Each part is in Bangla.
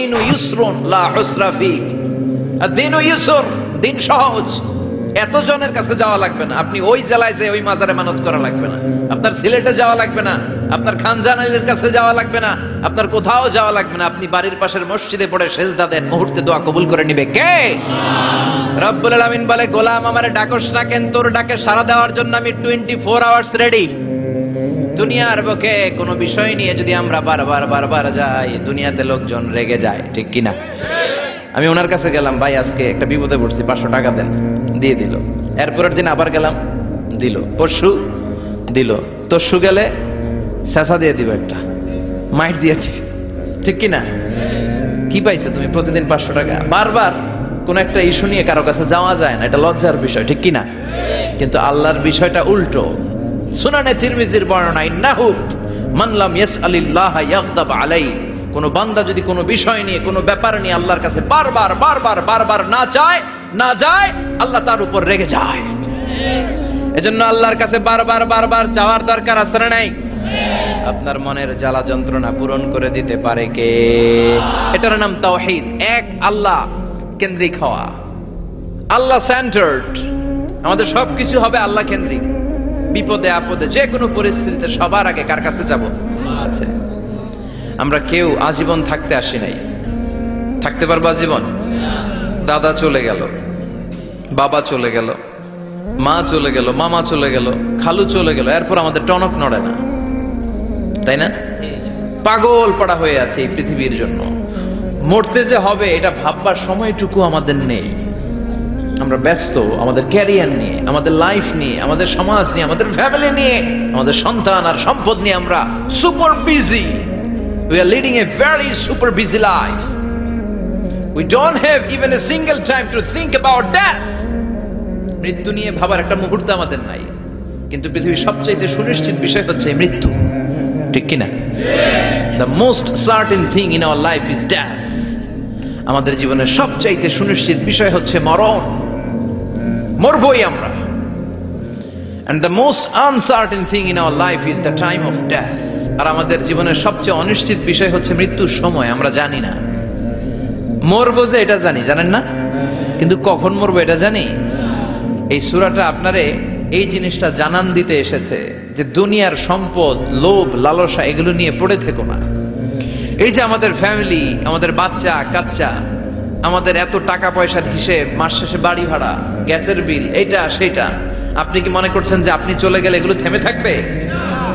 দিনু ইউসরুন লা হুসরা ফি, দিনু ইউসর, দিন সহজ। এত জনের কাছে যাওয়া লাগবে না, আপনি ওই জেলায় যে ওই মাজারে মানত করা লাগবে না, আপনার সিলেটে যাওয়া লাগবে না, আপনার খানজান আলীর কাছে যাওয়া লাগবে না, আপনার কোথাও যাওয়া লাগবে না। আপনি বাড়ির পাশের মসজিদে পড়ে সেজদা দেন, মুহূর্তে দোয়া কবুল করে নিবে কে? রব্বুল আলামিন বলে, গোলাম আমারে ডাকস না কেন? তোর ডাকে সাড়া দেওয়ার জন্য আমি 24 আওয়ার্স রেডি। দুনিয়ার বুকে কোনো বিষয় নিয়ে যদি আমরা বারবার যাই, দুনিয়াতে লোকজন রেগে যায়, ঠিক কিনা? আমি ওনার কাছে গেলাম, ভাই আজকে একটা বিপদে পড়ছি, 500 টাকা দেন, দিয়ে দিল। এরপরের দিন আবার গেলাম, দিল। পরশু দিল, তরশু গেলে শেষা দিয়ে দিব, একটা মাইট দিয়ে দিবে, ঠিক কিনা? কি পাইছো তুমি? প্রতিদিন 500 টাকা। বারবার কোন একটা ইস্যু নিয়ে কারো কাছে যাওয়া যায় না, এটা লজ্জার বিষয়, ঠিক কিনা? কিন্তু আল্লাহর বিষয়টা উল্টো। সুনানে তিরমিজির বর্ণনা, ইন্নাহু মান লাম ইয়াসআলিল্লাহ ইয়াগদাব আলাইহি, কোন বান্দা যদি কোনো বিষয় নিয়ে, কোনো ব্যাপার নিয়ে আল্লাহর কাছে বারবার না যায়, আল্লাহ তার উপর রেগে যায়। এজন্য আল্লাহর কাছে বারবার চাওয়ার দরকার আছে না নাই? আপনার মনের জ্বালা যন্ত্রণা পূরণ করে দিতে পারে কে? এটার নাম তাওহীদ। এক আল্লাহ কেন্দ্রিক হওয়া, আল্লাহ সেন্টার্ড। আমাদের সবকিছু হবে আল্লাহ কেন্দ্রিক। বিপদে আপদে যে কোনো পরিস্থিতিতে সবার আগে কার কাছে যাব? আছে। আমরা কেউ আজীবন থাকতে আসি নাই। থাকতে পারবো আজীবন? দাদা চলে গেল, বাবা চলে গেল, মা চলে গেল, মামা চলে গেল, খালু চলে গেল, এরপর আমাদের টনক নড়ে না, তাই না? পাগল পড়া হয়ে আছে এই পৃথিবীর জন্য। মরতে যে হবে এটা ভাববার সময়টুকু আমাদের নেই। আমরা ব্যস্ত আমাদের ক্যারিয়ার নিয়ে, আমাদের লাইফ নিয়ে, আমাদের সমাজ নিয়ে, আমাদের ফ্যামিলি নিয়ে, আমাদের সন্তান আর সম্পদ নিয়ে আমরা super busy. We are leading a very super busy life. We don't have even a single time to think about death. মৃত্যু নিয়ে ভাবার একটা মুহূর্ত আমাদের নাই। কিন্তু পৃথিবীর সবচেয়ে সুনিশ্চিত বিষয় হচ্ছে মৃত্যু, ঠিক কিনা? The most certain thing in our life is death. আমাদের জীবনের সবচেয়ে সুনিশ্চিত বিষয় হচ্ছে মরণ। মরবই আমরা। And the most uncertain thing in our life is the time of death. আর আমাদের জীবনের সবচেয়ে অনিশ্চিত বিষয় হচ্ছে মৃত্যুর সময়। আমরা জানি না। মরবো যে এটা জানি, জানেন না? কিন্তু কখন মরবো এটা জানি? এই সূরাটা আপনারে এই জিনিসটা জানান দিতে এসেছে যে দুনিয়ার সম্পদ, লোভ, লালসা এগুলো নিয়ে পড়ে থেকো না। এই যে আমাদের ফ্যামিলি, আমাদের বাচ্চা কাচ্চা, আমাদের এত টাকা পয়সার হিসেব, মাস শেষে বাড়ি ভাড়া, গ্যাসের বিল, এইটা সেটা, আপনি কি মনে করছেন যে আপনি চলে গেলে এগুলো থেমে থাকবে?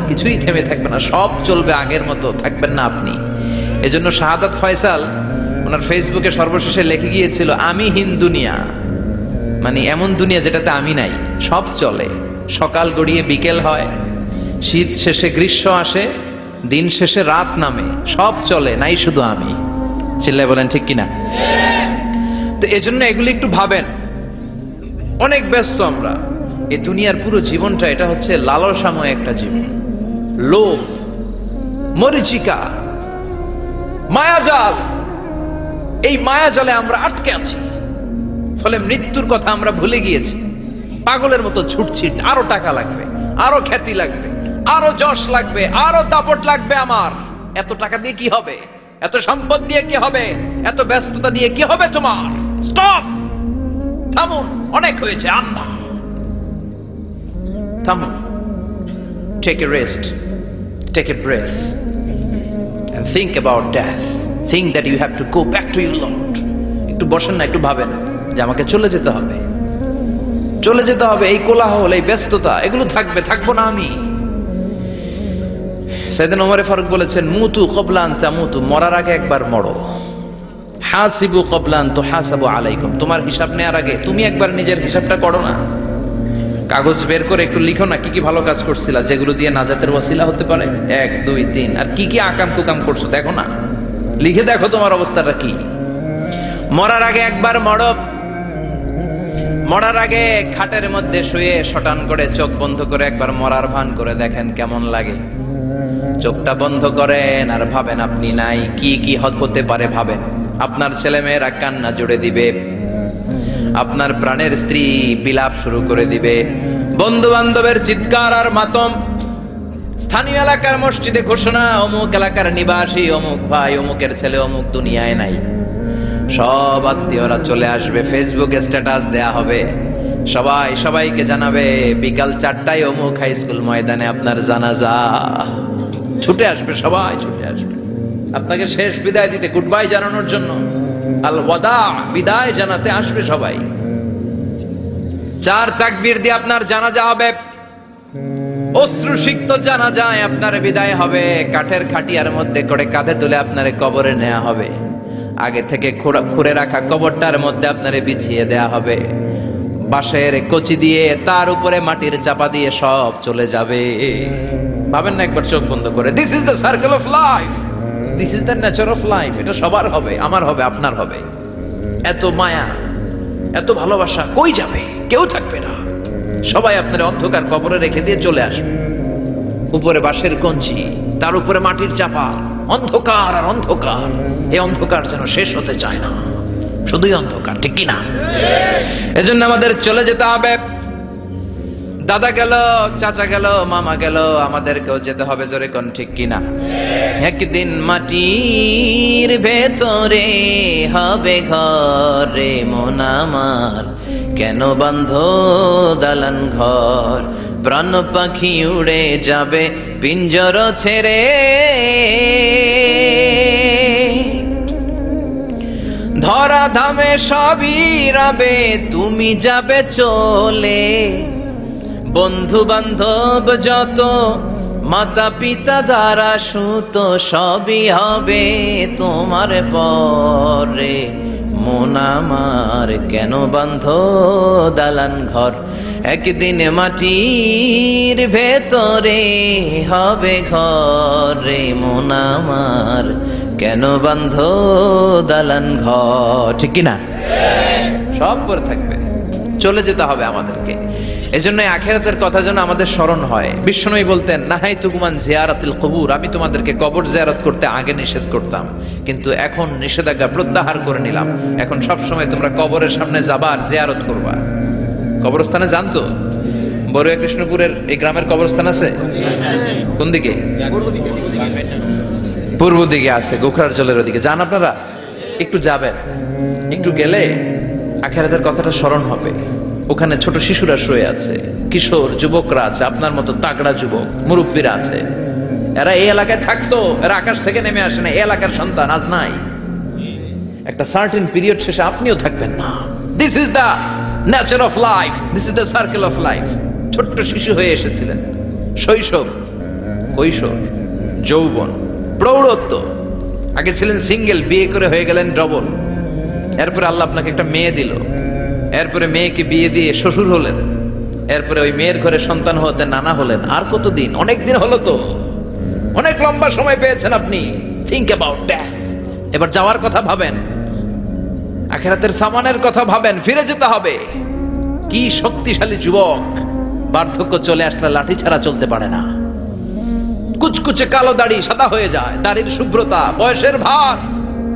কিছুই থেমে থাকবে না, সব চলবে আগের মতো, থাকবেন না আপনি। এজন্য শাহাদাত ফয়সাল ওনার ফেসবুকে সর্বশেষে লিখে গিয়েছিল, আমি হীন দুনিয়া, মানে এমন দুনিয়া যেটাতে আমি নাই। সব চলে, সকাল গড়িয়ে বিকেল হয়, শীত শেষে গ্রীষ্ম আসে, দিন শেষে রাত নামে, সব চলে, নাই শুধু আমি। চিল্লায় বলেন ঠিক কিনা? তো এজন্য এগুলি একটু ভাবেন। অনেক ব্যস্ত আমরা। এই দুনিয়ার পুরো জীবনটা এটা হচ্ছে লালসাময় একটা জীবন। লোভ, মরিচিকা, মায়াজাল, এই মায়াজালে আমরা আটকে আছি। ফলে মৃত্যুর কথা আমরা ভুলে গিয়েছি। পাগলের মতো ছুটছি, আরো টাকা লাগবে, আরো খ্যাতি লাগবে, আরো যশ লাগবে, আরো দাপট লাগবে আমার। এত টাকা দিয়ে কি হবে? এত সম্পদ দিয়ে কি হবে? এত ব্যস্ততা দিয়ে কি হবে তোমার? স্টপ, থামুন, অনেক হয়েছে, আন্না, থামুন। Take a rest, take a breath and think about death. Think that you have to go back to your Lord. একটু বসেন না, একটু ভাবেন যে আমাকে চলে যেতে হবে, চলে যেতে হবে। এই কোলাহল, এই ব্যস্ততা এগুলো থাকবে, থাকবো না আমি। সাইয়েদনা ওমর ফারুক বলেছেন, মুতু ক্বাবলা আন তামুতু, মরার আগে একবার মরো। হাসিবু ক্বাবলা আন তুহাসাবু আলাইকুম, তোমার হিসাব নেওয়ার আগে তুমি একবার নিজের হিসাবটা করো না। কাগজ বের করে একটু লিখো না কি কি ভালো কাজ করছিলা, যেগুলো দিয়ে নাজাতের ওয়াসিলা হতে পারে। 1 2 3, আর কি কি আকাম কুকাম করছো দেখো না, লিখে দেখো তোমার অবস্থাটা কি। মরার আগে একবার মরো। মরার আগে খাটের মধ্যে শুয়ে শটান করে চোখ বন্ধ করে একবার মরার ভান করে দেখেন কেমন লাগে। চোখটা বন্ধ করেন আর ভাবেন আপনি নাই, কি কি হতে পারে ভাবেন। আপনার ছেলে মেয়েরা কান্না জুড়ে দিবে, আপনার প্রাণের স্ত্রী বিলাপ শুরু করে দিবে, বন্ধু বান্ধবের চিৎকার আর মাতম, স্থানীয় এলাকার মসজিদে ঘোষণা, অমুক এলাকার নিবাসী অমুক ভাই অমুকের ছেলে অমুক দুনিয়ায় নাই। সব আত্মীয়রা চলে আসবে, ফেসবুকে স্ট্যাটাস দেয়া হবে, সবাই সবাইকে জানাবে বিকাল 4টায় অমুক হাই স্কুল ময়দানে আপনার জানাজা। ছুটে আসবে, সবাই ছুটে আসবে আপনাকে শেষ বিদায় দিতে, গুড বাই জানানোর জন্য, আল ওয়াদা, বিদায় জানাতে আসবে সবাই। 4 তাকবীর দিয়ে আপনার জানাজা হবে, অশ্রুসিক্ত জানাজায় আপনার বিদায় হবে। কাঠের খাটিয়ার মধ্যে করে কাঁধে তুলে আপনার কবরে নেওয়া হবে। আগে থেকে খুঁড়ে রাখা কবরটার মধ্যে আপনারে বিছিয়ে দেয়া হবে। বাঁশের কচি দিয়ে তার উপরে মাটির চাপা দিয়ে সব চলে যাবে। ভাবেন না একবার চোখ বন্ধ করে, this is the circle of life, this is the nature of life. এটা সবার হবে, আমার হবে, আপনার হবে। এত মায়া, এত ভালোবাসা কই যাবে? কেউ থাকবে না, সবাই আপনার অন্ধকার কবরে রেখে দিয়ে চলে আসবে। উপরে বাঁশের কঞ্চি, তার উপরে মাটির চাপা, অন্ধকার আর অন্ধকার। এই অন্ধকার যেন শেষ হতে চায় না, শুধুই অন্ধকার, ঠিক কিনা? এজন্য আমাদের চলে যেতে হবে। দাদা গেল, চাচা গেল, মামা গেল, আমাদেরকেও যেতে হবে, জোরে কোন ঠিক কিনা? একদিন মাটির ভেতরে হবে ঘরে মন আমার, কেন বান্ধ দালান ঘর? প্রাণ পাখি উড়ে যাবে পিঞ্জর ছেড়ে, ধরা ধামে সবই রবে, তুমি যাবে চলে। বন্ধু বান্ধব যত, মাতা পিতা দ্বারা সুত, সবই হবে তোমার পরে। মন আমার কেন বান্ধ দালান ঘর? একদিন মাটির ভেতরে হবে ঘরে মন আমার, কেন বান্ধ দালান ঘর? ঠিক কিনা? সব পরে থাকবে, চলে যেতে হবে আমাদেরকে। এজন্য আখিরাতের কথা যেন আমাদের স্মরণ হয়। বিশ্বনবী বলতেন, নাহাইতুকুমান জিয়ারাতিল কবুর, আমি তোমাদেরকে কবর জিয়ারত করতে আগে নিষেধ করতাম, কিন্তু এখন নিষেধাজ্ঞা প্রত্যাহার করে নিলাম। এখন সব সময় তোমরা কবরের সামনে যাবা আর জিয়ারত করবা। কবরস্থানে যান তো? বড়ুয়া কৃষ্ণপুরের এই গ্রামের কবরস্থান আছে? কোন দিকে? পূর্ব দিকে আছে, গোখরার জলের ওদিকে। যান আপনারা, একটু যাবেন, একটু গেলে আখিরাতের কথাটা স্মরণ হবে। ওখানে ছোট শিশুরা শুয়ে আছে, কিশোর যুবকরা আছে, আপনার মতো তাগড়া যুবক, মুরব্বীরা আছে। এরা এই এলাকায় থাকতো, এরা আকাশ থেকে নেমে আসে না, এই এলাকার সন্তান আজ নাই। একটা সার্টেন পিরিয়ড শেষে আপনিও থাকবেন না। This is the nature of life, this is the circle of life. ছোট্ট শিশু হয়ে এসেছিলেন, শৈশব, কৈশোর, যৌবন, প্রৌঢ়ত্ব। আগে ছিলেন সিঙ্গেল, বিয়ে করে হয়ে গেলেন ডবল। এরপরে আল্লাহ আপনাকে একটা মেয়ে দিল, এরপরে মেয়েকে বিয়ে দিয়ে শ্বশুর হলেন, এরপরে ওই মেয়ের ঘরে সন্তান হতে নানা হলেন। আর কতদিন? অনেক দিন হলো তো, অনেক লম্বা সময় পেয়েছেন আপনি। Think about death. এবার যাওয়ার কথা ভাবেন, আখিরাতের সামানের কথা ভাবেন, ফিরে যেতে হবে। কি শক্তিশালী যুবক! বার্ধক্য চলে আসলে লাঠি ছাড়া চলতে পারে না। কুচকুচে কালো দাড়ি সাদা হয়ে যায়, দাড়ির শুভ্রতা, বয়সের ভার,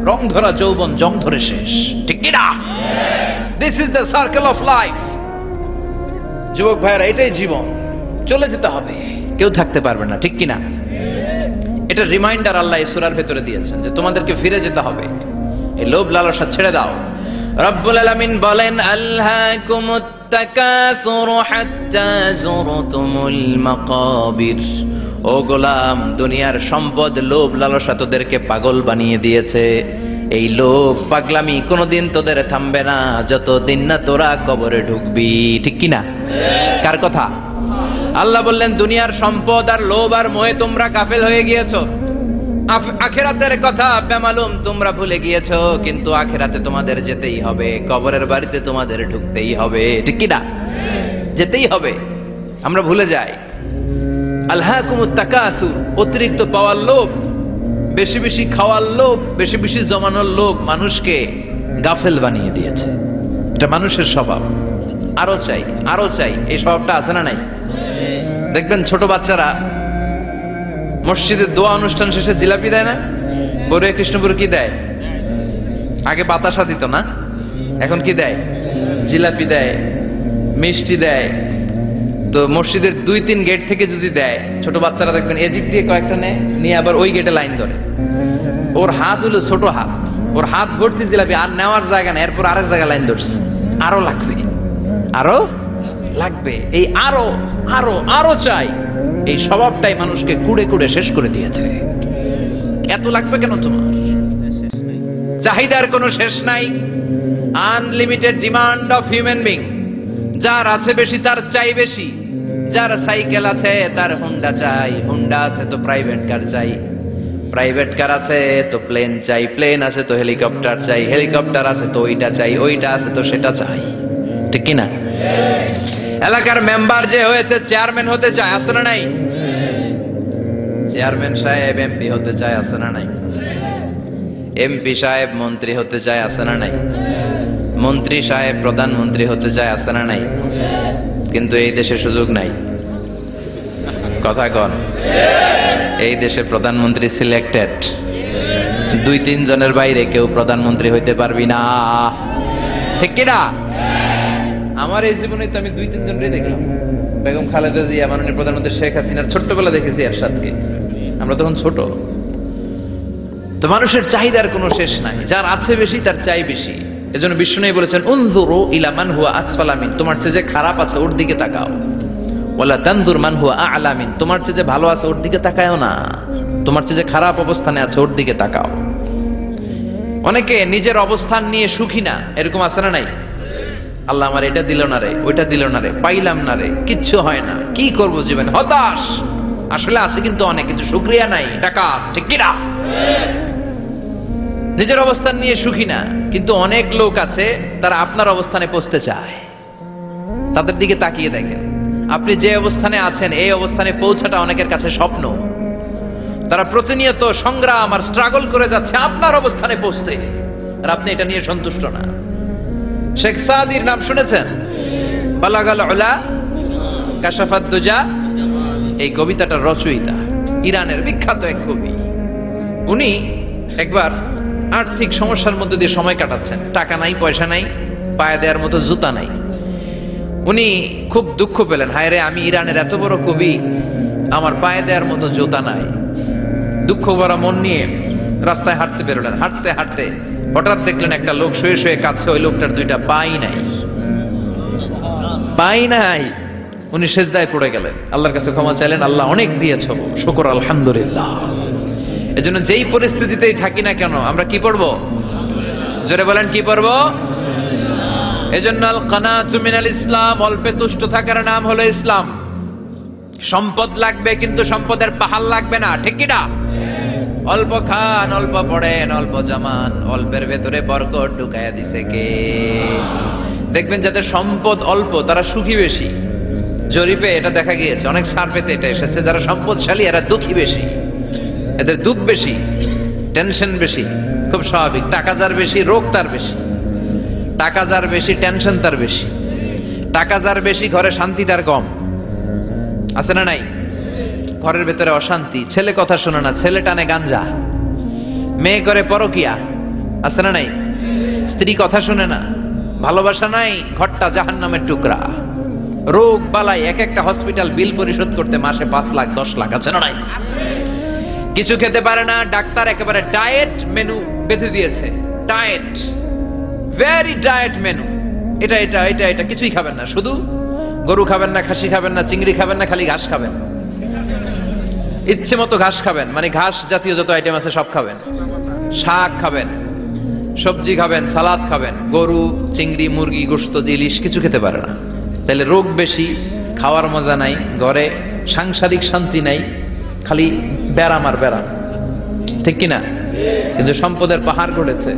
রং ধরা যৌবন জং ধরে শেষ, ঠিক কি না? This is the circle of life. যুবক ভাইরা, এটাই জীবন, চলে যেতে হবে, কেউ থাকতে পারবে না, ঠিক কি না? এটা রিমাইন্ডার আল্লাহ এই সূরার ভেতরে দিয়েছেন যে তোমাদেরকে ফিরে যেতে হবে। এই লোভ লালসা ছেড়ে দাও। রব্বুল আলামিন বলেন, আলহাকুমুত তাকাসুর হাত্তা যুরতুমুল মাকাবির। ও গোলাম, দুনিয়ার সম্পদ, লোভ লালসা তোদেরকে পাগল বানিয়ে দিয়েছে। এই লোভ পাগলামি কোনোদিন তোদের থামবে না যতদিন না তোরা কবরে ঢুকবি, ঠিক কি না? কার কথা? আল্লাহ বললেন, দুনিয়ার সম্পদ আর লোভ আর মোহে তোমরা গাফেল হয়ে গিয়েছো। আখিরাতের কথা বেমালুম তোমরা ভুলে গিয়েছো। কিন্তু আখিরাতে তোমাদের যেতেই হবে, কবরের বাড়িতে তোমাদের ঢুকতেই হবে, ঠিক কি না? যেতেই হবে। আমরা ভুলে যাই। আলহাকুমুত তাকাসুর, অতিরিক্ত পাওয়ার লোভ, বেশি বেশি খাওয়ার লোভ, বেশি বেশি জমানোর লোভ মানুষকে গাফেল বানিয়ে দিয়েছে। এটা মানুষের স্বভাব। আরো চাই, আরো চাই, এই স্বভাবটা আছে না নাই? দেখবেন ছোট বাচ্চারা মসজিদের দোয়া অনুষ্ঠান শেষে জিলাপি দেয় না? বড়ুয়া কৃষ্ণপুর কি দেয়? আগে বাতাসা দিত না, এখন কি দেয়? জিলাপি দেয়, মিষ্টি দেয়। তো মসজিদের 2-3 গেট থেকে যদি দেয়, ছোট বাচ্চারা দেখবেন এদিক দিয়ে কয়েকটা নিয়ে আবার ওই গেটে লাইন ধরে। ওর হাত হলো ছোট হাত, ওর হাত ভর্তি জিলাপি, আর নেওয়ার জায়গা নেই, এরপর আরেক জায়গায় লাইন ধরছে, আরো লাগবে, আরো লাগবে, এই আরো আরো আরো চাই, এই স্বভাবটাই মানুষকে কুড়ে কুড়ে শেষ করে দিয়েছে। এত লাগবে কেন তোমার? চাহিদার কোনো শেষ নাই। Unlimited demand of human being. যার আছে বেশি তার চাই বেশি। যার সাইকেল আছে তার হুন্ডা চাই, হুন্ডা আছে তো প্রাইভেট কার চাই, প্রাইভেট কার আছে তো প্লেন চাই, প্লেন আছে তো হেলিকপ্টার চাই, হেলিকপ্টার আছে তো ওইটা চাই, ওইটা আছে তো সেটা চাই। ঠিক কি না? এলাকার মেম্বার যে হয়েছে চেয়ারম্যান হতে চায়, আছে না নাই? চেয়ারম্যান সাহেব এমপি হতে চায়, আছে না নাই? এমপি সাহেব মন্ত্রী হতে চায়, আছে না নাই? মন্ত্রী সাহেব প্রধানমন্ত্রী হতে চায়, আছে না নাই? কিন্তু এই দেশে সুযোগ নাই। কথা কন। এই দেশে প্রধানমন্ত্রী সিলেক্টেড। 2-3 জনের বাইরে কেউ প্রধানমন্ত্রী হইতে পারবি না। ঠিক কি না? আমার এই জীবনে তো আমি 2-3 জনই দেখলাম। বেগম খালেদা জিয়া, মাননীয় প্রধানমন্ত্রী শেখ হাসিনার ছোট্টবেলা দেখেছি এরশাদকে, আমরা তখন ছোট। তো মানুষের চাহিদার কোনো শেষ নাই। যার আছে বেশি তার চাই বেশি। এজন্য বিষ্ণু বলেছেন, উনজুরু ইলা মান হুয়া আসফালা মিন, তোমার চেয়ে যে খারাপ আছে ওর দিকে তাকাও। ওয়ালা তানজুর মান হুয়া আ'লা মিন, তোমার চেয়ে যে ভালো আছে ওর দিকে তাকায়ও না, তোমার চেয়ে যে খারাপ অবস্থানে আছে ওর দিকে তাকাও। অনেকে নিজের অবস্থান নিয়ে সুখী না, এরকম আছে না নাই? আল্লাহ আমার এটা দিল না রে, ওইটা দিল না রে, পাইলাম না রে, কিচ্ছু হয় না, কি করব জীবনে, হতাশ। আসলে আছে কিন্তু অনেক, কিন্তু শুকরিয়া নাই, টাকা। ঠিক কি না? নিজের অবস্থান নিয়ে সুখী না, কিন্তু অনেক লোক আছে তারা আপনার অবস্থানে পৌঁছতে চায়। তাদের দিকে তাকিয়ে দেখেন, আপনি যে অবস্থানে আছেন এই অবস্থানে পৌঁছাটা অনেকের কাছে স্বপ্ন। তারা প্রতিনিয়ত সংগ্রাম আর স্ট্রাগল করে যাচ্ছে আপনার অবস্থানে পৌঁছতে, আর আপনি এটা নিয়ে সন্তুষ্ট না। শেখ সাদির নাম শুনেছেন? বালাগাল উলা কাশাফাত দুজা, এই কবিতাটার রচয়িতা ইরানের বিখ্যাত এক কবি। উনি একবার আর্থিক সমস্যার মধ্যে দিয়ে সময় কাটাচ্ছেন, টাকা নাই, পয়সা নাই, পায়ে দেওয়ার মতো জুতা নাই। উনি খুব দুঃখ পেলেন, হায় রে, আমি ইরানের এত বড় কবি, আমার পায়ে দেওয়ার মতো জুতা নাই। দুঃখ ভরা মন নিয়ে রাস্তায় হাঁটতে বেরোলেন। হাঁটতে হাঁটতে হঠাৎ দেখলেন একটা লোক শুয়ে শুয়ে কাঁদছে, ওই লোকটার 2টা পাই নাই, পাই নাই। উনি সেজদায় পড়ে গেলেন, আল্লাহর কাছে ক্ষমা চাইলেন, আল্লাহ অনেক দিয়েছ, শুকর আলহামদুলিল্লাহ। এজন্য যেই পরিস্থিতিতেই থাকি না কেন আমরা কি পড়বো? জোরে বলেন, কি পড়বো? এজন্য আল কানাতু মিনাল ইসলাম, অল্পে তুষ্ট থাকার নাম হলো ইসলাম। সম্পদ লাগবে কিন্তু সম্পদের পাহাড় লাগবে না। ঠিক কি না? অল্প খান, অল্প পড়েন, অল্প জামান, অল্পের ভেতরে বরকত ঢুকাইয়া দিছে কে? দেখবেন যাদের সম্পদ অল্প তারা সুখী বেশি। জরিপে এটা দেখা গিয়েছে, অনেক সার্ভেতে এটা এসেছে, যারা সম্পদশালী এরা দুঃখী বেশি, এদের দুঃখ বেশি, টেনশন বেশি। খুব স্বাভাবিক, টাকা যার বেশি রোগ তার বেশি, টাকা যার বেশি টেনশন তার বেশি, টাকা যার বেশি ঘরে শান্তি তার কম। আছে না নাই? ঘরের ভেতরে অশান্তি, ছেলে কথা শোনে না, ছেলে টানে গাঞ্জা, মেয়ে করে পরকিয়া। আছে না নাই? স্ত্রী কথা শোনে না, ভালোবাসা নাই, ঘরটা জাহান্নামের টুকরা। রোগ বালাই, এক একটা হসপিটাল বিল পরিশোধ করতে মাসে 5 লাখ 10 লাখ। আছে না নাই? কিছু খেতে পারে না, ডাক্তার একেবারে ডায়েট মেনু বেঁধে দিয়েছে। ডায়েট, ভেরি ডায়েট মেনু, এটা এটা এটা এটা কিছুই খাবেন না, শুধু গরু খাবেন না, খাসি খাবেন না, চিংড়ি খাবেন না, খালি ঘাস খাবেন, ইচ্ছে মতো ঘাস খাবেন, মানে ঘাস জাতীয় যত আইটেম আছে সব খাবেন, শাক খাবেন, সবজি খাবেন, সালাদ খাবেন। গরু, চিংড়ি, মুরগি, গোশত, ইলিশ কিছু খেতে পারে না। তাহলে রোগ বেশি, খাওয়ার মজা নাই, ঘরে সাংসারিক শান্তি নাই, খালি ব্যারাম আর ব্যারাম। ঠিক কিনা? কিন্তু সম্পদের পাহাড় গড়েছে।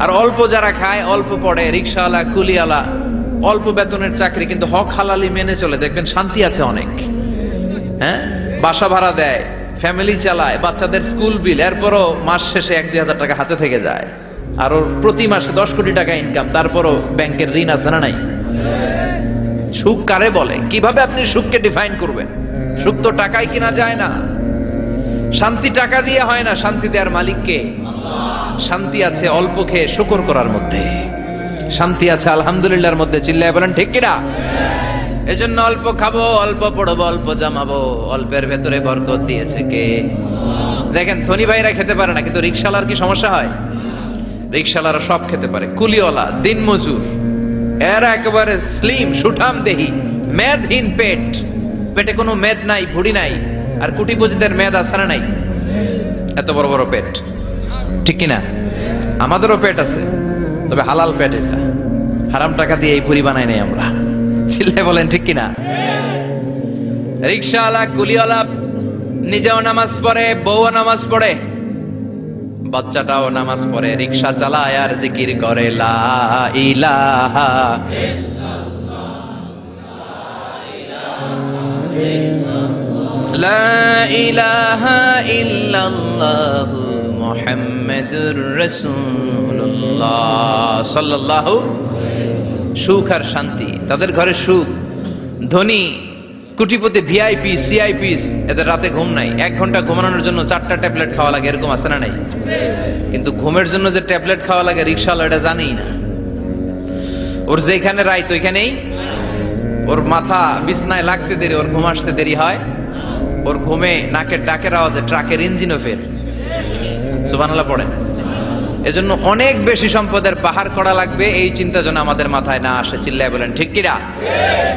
আর অল্প যারা খায়, অল্প পড়ে, রিক্সাওয়ালা, কুলিওয়ালা, অল্প বেতনের চাকরি, কিন্তু হক হালালি মেনে চলে, দেখবেন শান্তি আছে অনেক। হ্যাঁ, বাসা ভাড়া দেয়, ফ্যামিলি চালায়, বাচ্চাদের স্কুল বিল, এরপরও মাস শেষে 1-2 হাজার টাকা হাতে থেকে যায়। আর ওর প্রতি মাসে 10 কোটি টাকা ইনকাম, তারপরও ব্যাংকের ঋণ আছে না নাই? সুখ কারে বলে? কিভাবে আপনি সুখকে ডিফাইন করবেন? সুখ তো টাকায় কিনা যায় না, শান্তি টাকা দিয়ে হয় না, শান্তি দেওয়ার মালিক কে? শান্তি আছে অল্প খেয়ে শুকর করার মধ্যে, শান্তি আছে আলহামদুলিল্লাহর মধ্যে। চিল্লায় বলেন ঠিক কিনা? এজন্য অল্প খাবো, অল্প পড়বো, অল্প জামাবো, অল্পের ভেতরে বরকত দিয়েছে কে? দেখেন ধনী ভাইরা খেতে পারে না, কিন্তু রিকশালার কি সমস্যা হয়? রিকশালারা সব খেতে পারে। কুলিওয়ালা, দিন মজুর, এরা একেবারে স্লিম সুঠাম দেহি, মেদহীন পেট, পেটে কোনো মেদ নাই, ভুড়ি নাই। আর কুটিপতিদের মেদ আছে না নাই? এত বড় বড় পেট, ঠিক কিনা? আমাদেরও পেট আছে, তবে হালাল পেট এটা, হারাম টাকা দিয়ে এই ভুড়ি বানাই নাই আমরা। চিল্লায় বলেন ঠিক কিনা? রিকশাওয়ালা, কুলিওয়ালা নিজেও নামাজ পড়ে, বউও নামাজ পড়ে, বাচ্চাটাও নামাজ পড়ে, রিকশা চালায় আর জিকির করে লা ইলাহা লা ইলাহা ইল্লাল্লাহু মুহাম্মাদুর রাসূলুল্লাহ সাল্লাল্লাহু। সুখ আর শান্তি, তাদের ঘরে সুখ। ধনী কোটিপতি ভিআইপি সিআইপিস, এদের রাতে ঘুম নাই, 1 ঘন্টা ঘুমানোর জন্য 4টা ট্যাবলেট খাওয়া লাগে, এরকম আছে না নাই? কিন্তু ঘুমের জন্য যে ট্যাবলেট খাওয়া লাগে রিকশাওয়ালা এটা জানেই না। ওর যেখানে রাইত ওইখানেই, ওর মাথা বিছনায় লাগতে দেরি, ওর ঘুম আসতে দেরি হয়। ওর ঘুমে নাকের ডাকের আওয়াজে ট্রাকের ইঞ্জিনও ফেল। সুবহানাল্লাহ পড়েন। এজন্য অনেক বেশি সম্পদের পাহাড় করা লাগবে, এই চিন্তা যেন আমাদের মাথায় না আসে। চিল্লায় বলেন ঠিক কিনা?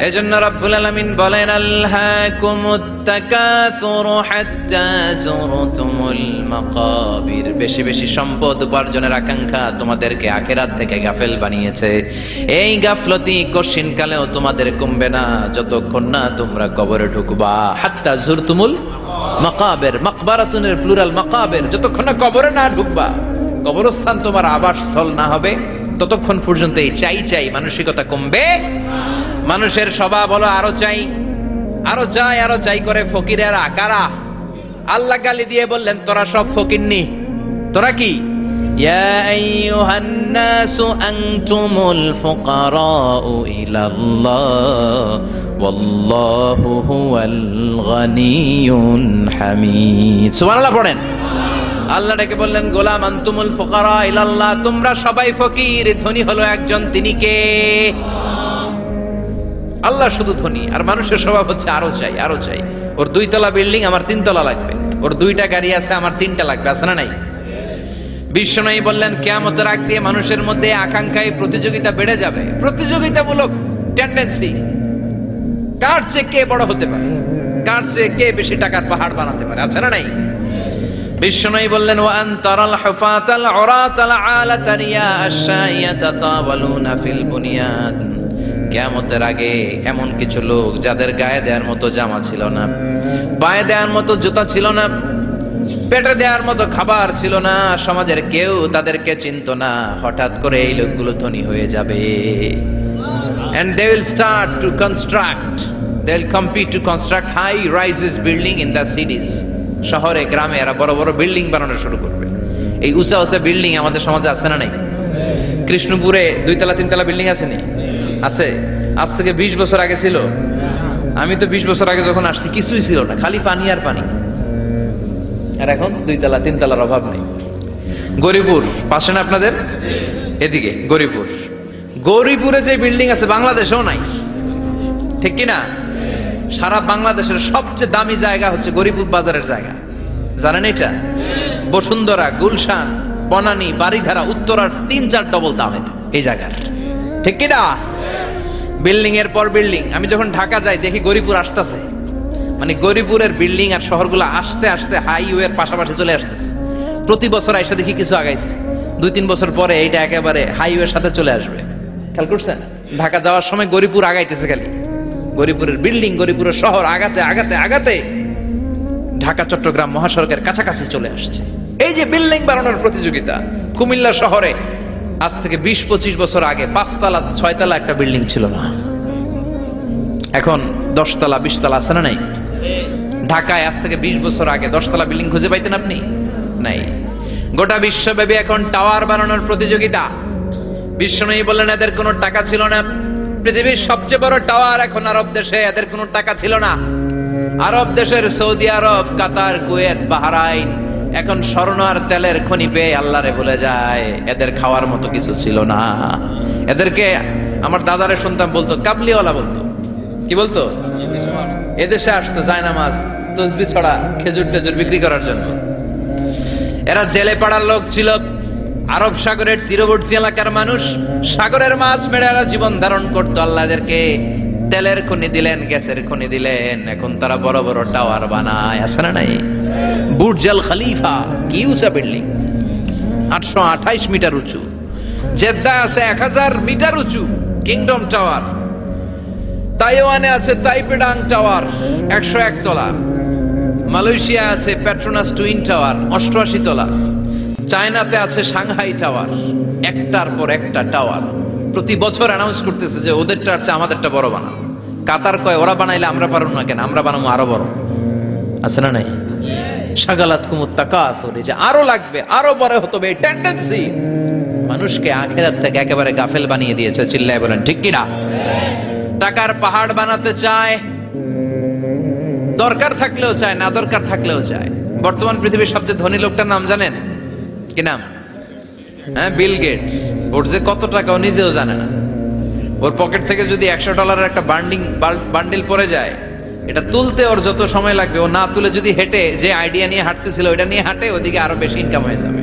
এজন্য রব্বুল আলামিন বলেন আল্লাকুমুত তাকাসুরু হাত্তা যুরতুমুল মাকাবির। বেশি বেশি সম্পদ উপার্জনের আকাঙ্ক্ষা তোমাদেরকে আখিরাত থেকে গাফেল বানিয়েছে। এই গাফলতি কশিন কালেও তোমাদের কমবে না যতক্ষণ না তোমরা কবরে ঢুকবা। হাত্তা যুরতুমুল মাকাবির, মাকবারাতুনের প্লুরাল মাকাবির, যতক্ষণ না কবরে না ঢুকবা, কবরস্থান তোমার আবাসস্থল না হবে, ততক্ষণ পর্যন্ত এই চাই চাই মানসিকতা কমবে। মানুষের স্বভাব হলো আরো চাই, আরো চাই, আরো চাই করে। ফকিরেরা কারা? আল্লাহ গালি দিয়ে বললেন তোরা সব ফকিরনি। তোরা কি? ইয়া আইয়ুহান নাসু আনতুমুল ফুকারাউ ইলাল্লাহ ওয়াল্লাহু হুয়াল গানিয়ুল হামিদ। সুবহানাল্লাহ পড়েন। আল্লাহ ডেকে বললেন গোলাম আনতুমুল ফুকারা ইলাল্লাহ, তোমরা সবাই ফকির, ধনী হলো একজন, তিনি কে? আল্লাহ শুধু ধনী। আর মানুষের স্বভাব হচ্ছে আরো চাই, আরো চাই। ওর 2 তলা বিল্ডিং, আমার 3 তলা লাগবে। ওর 2টা গাড়ি আছে, আমার 3টা লাগবে। আছে না নাই? বিশ্বনবী বললেন কিয়ামতের আগ দিয়ে মানুষের মধ্যে আকাঙ্ক্ষায় প্রতিযোগিতা বেড়ে যাবে, প্রতিযোগিতামূলক টেন্ডেন্সি। কার চেয়ে কে বড় হতে পারে, কার চেয়ে কে বেশি টাকার পাহাড় বানাতে পারে। আছে না নাই? বিশ্বনবী বললেন ওয়া আনতারাল হুফাতাল উরাতাল আলাতা রিয়া আশ-শাইয়াতা তাওয়ালুনা ফিল বুনিয়ান। কিয়ামতের আগে এমন কিছু লোক যাদের গায়ে দেওয়ার মতো জামা ছিল না, পায়ে দেওয়ার মতো জুতা ছিল না, পেটে দেওয়ার মতো খাবার ছিল না, সমাজের কেউ তাদেরকে চিনতো না। হঠাৎ করে এই লোকগুলো ধনী হয়ে যাবে। And they will start to construct, they will compete to construct high rises building in the cities. শহরে গ্রামে এরা বড় বড় বিল্ডিং বানানো শুরু করবে। এই উঁচা উঁচা বিল্ডিং আমাদের সমাজে আছে না নাই? কৃষ্ণপুরে 2 তলা 3 তলা বিল্ডিং আছে নি? আছে। আজ থেকে 20 বছর আগে ছিল? আমি তো 20 বছর আগে যখন আসছি কিছুই ছিল না, খালি পানি আর পানি। আর এখন 2 তলা 3 তলার অভাব নেই। গরিপুর পাশে না আপনাদের? এদিকে গরিপুর, গরিপুরে যে বিল্ডিং আছে বাংলাদেশেও নাই, ঠিক কিনা? সারা বাংলাদেশের সবচেয়ে দামি জায়গা হচ্ছে গরিপুর বাজারের জায়গা। জানেন এটা? বসুন্ধরা, গুলশান, বনানী, বাড়িধারা, উত্তরার 3-4 ডবল দাম এই জায়গার, ঠিক কিনা? বিল্ডিং এর পর বিল্ডিং। আমি যখন ঢাকা যাই দেখি গরিপুর আসতেছে, মানে গরিপুরের বিল্ডিং আর শহরগুলো আস্তে আস্তে হাইওয়ের পাশাপাশি চলে আসতেছে। প্রতি বছর আইসা দেখি কিছু আগাইছে, 2-3 বছর পরে এইটা একেবারে হাইওয়ের সাথে চলে আসবে। খেয়াল করছেন? ঢাকা যাওয়ার সময় গরিপুর আগাইতেছে, খালি গরিপুরের বিল্ডিং, গরিপুরের শহর আগাতে আগাতে আগাতে ঢাকা চট্টগ্রাম মহাসড়কের কাছাকাছি চলে আসছে। এই যে বিল্ডিং বানানোর প্রতিযোগিতা। কুমিল্লা শহরে আজ থেকে 20-25 বছর আগে 5 তলা 6 তলা একটা বিল্ডিং ছিল না, এখন 10 তলা 20 তলা আছে না নাই? ঢাকায় আজ থেকে 20 বছর আগে 10 তলা বিল্ডিং খুঁজে পাইতেন আপনি? নাই। গোটা বিশ্বব্যাপী এখন টাওয়ার বানানোর প্রতিযোগিতা। বিশ্বনবী বললেন এদের কোনো টাকা ছিল না। পৃথিবীর সবচেয়ে বড় টাওয়ার এখন আরব দেশে, এদের কোনো টাকা ছিল না। আরব দেশের সৌদি আরব, কাতার, কুয়েত, বাহরাইন এখন স্বর্ণ আর তেলের খনি পেয়ে আল্লাহরে ভুলে যায়। এদের খাওয়ার মতো কিছু ছিল না। এদেরকে আমার দাদারে শুনতাম বলতো কাবলিওয়ালা বলতো। কি বলতো? এদেশে আসতো জায়নামাজ তসবি ছড়া খেজুর টেজুর বিক্রি করার জন্য। এরা জেলে পাড়ার লোক ছিল, আরব সাগরের তীরবর্তী এলাকার মানুষ, সাগরের মাছ মেরে এরা জীবন ধারণ করতো। আল্লাহ এদেরকে তেলের খনি দিলেন, গ্যাসের খনি দিলেন, এখন তারা বড় বড় টাওয়ার বানায়, আছে না নাই? বুর্জ আল খলিফা, কি উঁচা বিল্ডিং, 828 মিটার উঁচু। জেদ্দায় আছে 1000 মিটার উঁচু কিংডম টাওয়ার। তাইওয়ানে আছে তাইপেডাং টাওয়ার 101 তলা। মালয়েশিয়া আছে পেট্রোনাস টুইন টাওয়ার 88 তলা। চায়নাতে আছে সাংহাই টাওয়ার, একটার পর একটা টাওয়ার। প্রতি বছর অ্যানাউন্স করতেছে যে ওদেরটা আছে আমাদেরটা বড় বানাও। কাতার কয় ওরা বানাইলে আমরা পারবো না কেন, আমরা বানাবো আরো বড়। আছে না নাই? শাগালাত কুমুত তাকাসুর, যে আরো লাগবে, আরো বড় হতে হবে, এই টেন্ডেন্সি মানুষকে আখিরাত থেকে একেবারে গাফেল বানিয়ে দিয়েছে। চিল্লায় বলেন ঠিক কিনা? টাকার পাহাড় বানাতে চায়, দরকার থাকলেও চায়, না দরকার থাকলেও চায়। বর্তমান পৃথিবীর সবচেয়ে ধনী লোকটার নাম জানেন কি নাম? হ্যাঁ, বিল গেটস। ওর যে কত টাকা ও নিজেও জানে না। ওর পকেট থেকে যদি $100 একটা বান্ডিল পড়ে যায়, এটা তুলতে ওর যত সময় লাগবে, ও না তুলে যদি হেঁটে, যে আইডিয়া নিয়ে হাঁটতেছিল ওইটা নিয়ে হাঁটে, ওদিকে আরো বেশি ইনকাম হয়ে যাবে।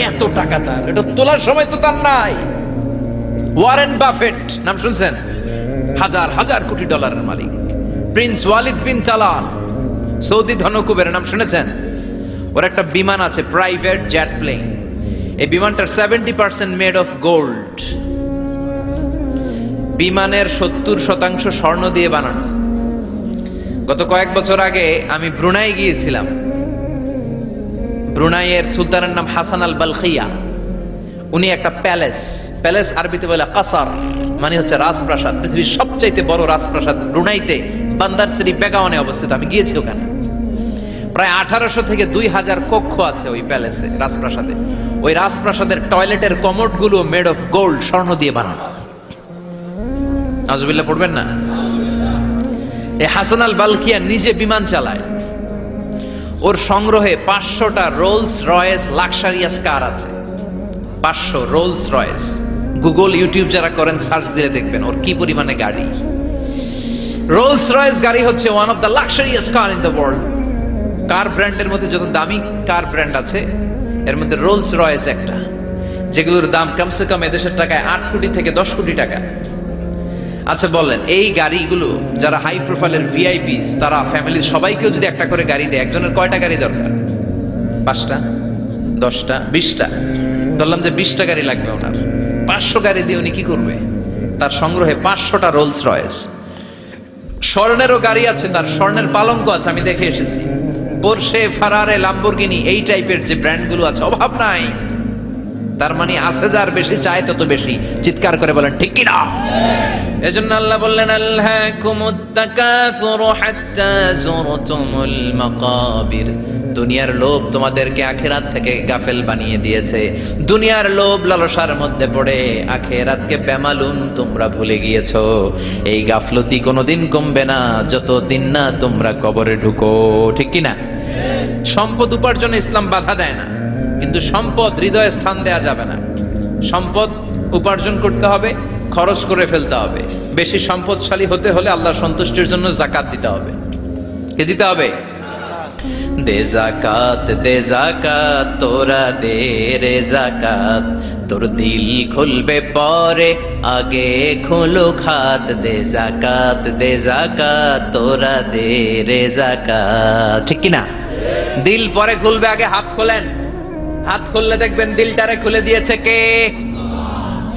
এত টাকা তার, এটা তোলার সময় তো তার নাই। ওয়ারেন বাফেট নাম শুনছেন? হাজার হাজার কোটি ডলারের মালিক। Prince Walid bin Talal, Saudi ধনকুবের নাম শুনেছেন? ওর একটা বিমান আছে, প্রাইভেট জেট প্লেন। এই বিমানটার 70% মেড অফ গোল্ড। বিমানের 70% স্বর্ণ দিয়ে বানানো। গত কয়েক বছর আগে আমি ব্রুনাই গিয়েছিলাম। ব্রুনাইয়ের সুলতানের নাম হাসান আল বালখিয়া। উনি একটা প্যালেস আরবিতে বলে কাসার, মানে হচ্ছে রাজপ্রাসাদ। পৃথিবীর সবচাইতে বড় রাজপ্রাসাদ ব্রুনাইতে বান্দার সিটি বেগাওয়ানে অবস্থিত। আমি গিয়েছি ওখানে। প্রায় 1800 থেকে 2000 কক্ষ আছে ওই প্যালেসে, রাজপ্রাসাদে। ওই রাজপ্রাসাদের টয়লেটের কমোড গুলো মেড অফ গোল্ড, স্বর্ণ দিয়ে বানানো। আউযুবিল্লাহ পড়বেন না? এই হাসান আল বালখিয়া নিজে বিমান চালায়। ওর সংগ্রহে 500টা রোলস রয়েস লাক্সারিয়াস কার আছে। 500 রোলস রয়েস। গুগল ইউটিউব যারা করেন সার্চ দিলে দেখবেন ওর কি পরিমাণে গাড়ি। রোলস রয়েস গাড়ি হচ্ছে one of the luxurious car in the world. Car ব্র্যান্ডের মধ্যে যত দামি কার ব্র্যান্ড আছে, এর মধ্যে রোলস রয়েস একটা, যেগুলোর দাম কমসে কম এদেশের টাকায় 8 কোটি থেকে 10 কোটি টাকা। আচ্ছা বলেন, এই গাড়িগুলো যারা হাই প্রোফাইলের ভিআইপিস, তারা ফ্যামিলির সবাইকেও যদি একটা করে গাড়ি দেয়, একজনের কয়টা গাড়ি দরকার? 5টা, 10টা, 20টা। ধরলাম যে 20টা গাড়ি লাগবে ওনার। 500 গাড়ি দিয়ে উনি কি করবে? তার সংগ্রহে 500টা রোলস রয়েস। স্বর্ণেরও গাড়ি আছে, তার স্বর্ণের পালঙ্ক আছে, আমি দেখে এসেছি। পোরশে, ফারারে, লাম্বরগিনি, এই টাইপের যে ব্র্যান্ডগুলো আছে, অভাব নাই। তার মানে আছে, যার বেশি চায় তত বেশি। চিৎকার করে বলেন ঠিক কি না? এজন্য আল্লাহ বললেন, আলহাকুমুত তাকাসুরু হাত্তা যুরতুমুল মাকাবির। দুনিয়ার লোভ তোমাদেরকে আখিরাত থেকে গাফেল বানিয়ে দিয়েছে। দুনিয়ার লোভ লালসার মধ্যে পড়ে আখিরাতকে বেমালুম তোমরা ভুলে গিয়েছো। এই গাফলতি কোনোদিন কমবে না যতদিন না তোমরা কবরে ঢুকো। ঠিক কি না? সম্পদ উপার্জনে ইসলাম বাধা দেয় না, কিন্তু সম্পদ হৃদয়ে স্থান দেয়া যাবে না। সম্পদ উপার্জন করতে হবে, খরচ করে ফেলতে হবে। বেশি সম্পদশালী হতে হলে আল্লাহর সন্তুষ্টির জন্য যাকাত দিতে হবে। কে দিতে হবে? দে যাকাত, দে যাকাত, তোরা দে রে যাকাত। তোর দিল খুলবে পরে, আগে খোলো খাত। দে যাকাত, দে যাকাত, তোরা দে রে যাকাত। ঠিক কি না? দিল পরে খুলবে, আগে হাত খোলেন। হাত খুললে দেখবেন দিলটারে খুলে দিয়েছে কে?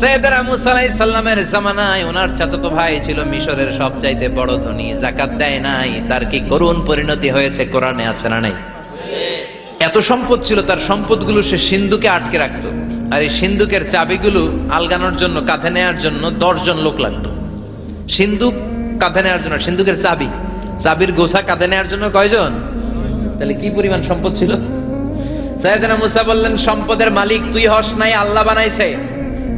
সাইয়েদনা মুসা আলাইহিস সালামের জামানায় ওনার চাচাতো ভাই ছিল মিশরের সবচাইতে বড় ধনী, যাকাত দেয় নাই। তার কি করুণ পরিণতি হয়েছে কোরআনে আছে না নাই? এত সম্পদ ছিল, তার সম্পদগুলো সে সিন্ধুকে আটকে রাখতো। আর এই সিন্ধুকের চাবিগুলো আলগানোর জন্য, কাঁধে নেওয়ার জন্য 10 জন লোক লাগতো। সিন্ধুক কাঁধে নেওয়ার জন্য, সিন্ধুকের চাবির গোছা কাঁধে নেওয়ার জন্য কয়জন? তাহলে কি পরিমাণ সম্পদ ছিল? সাইয়েদনা মুসা বললেন, সম্পদের মালিক তুই হস নাই, আল্লাহ বানাইছে।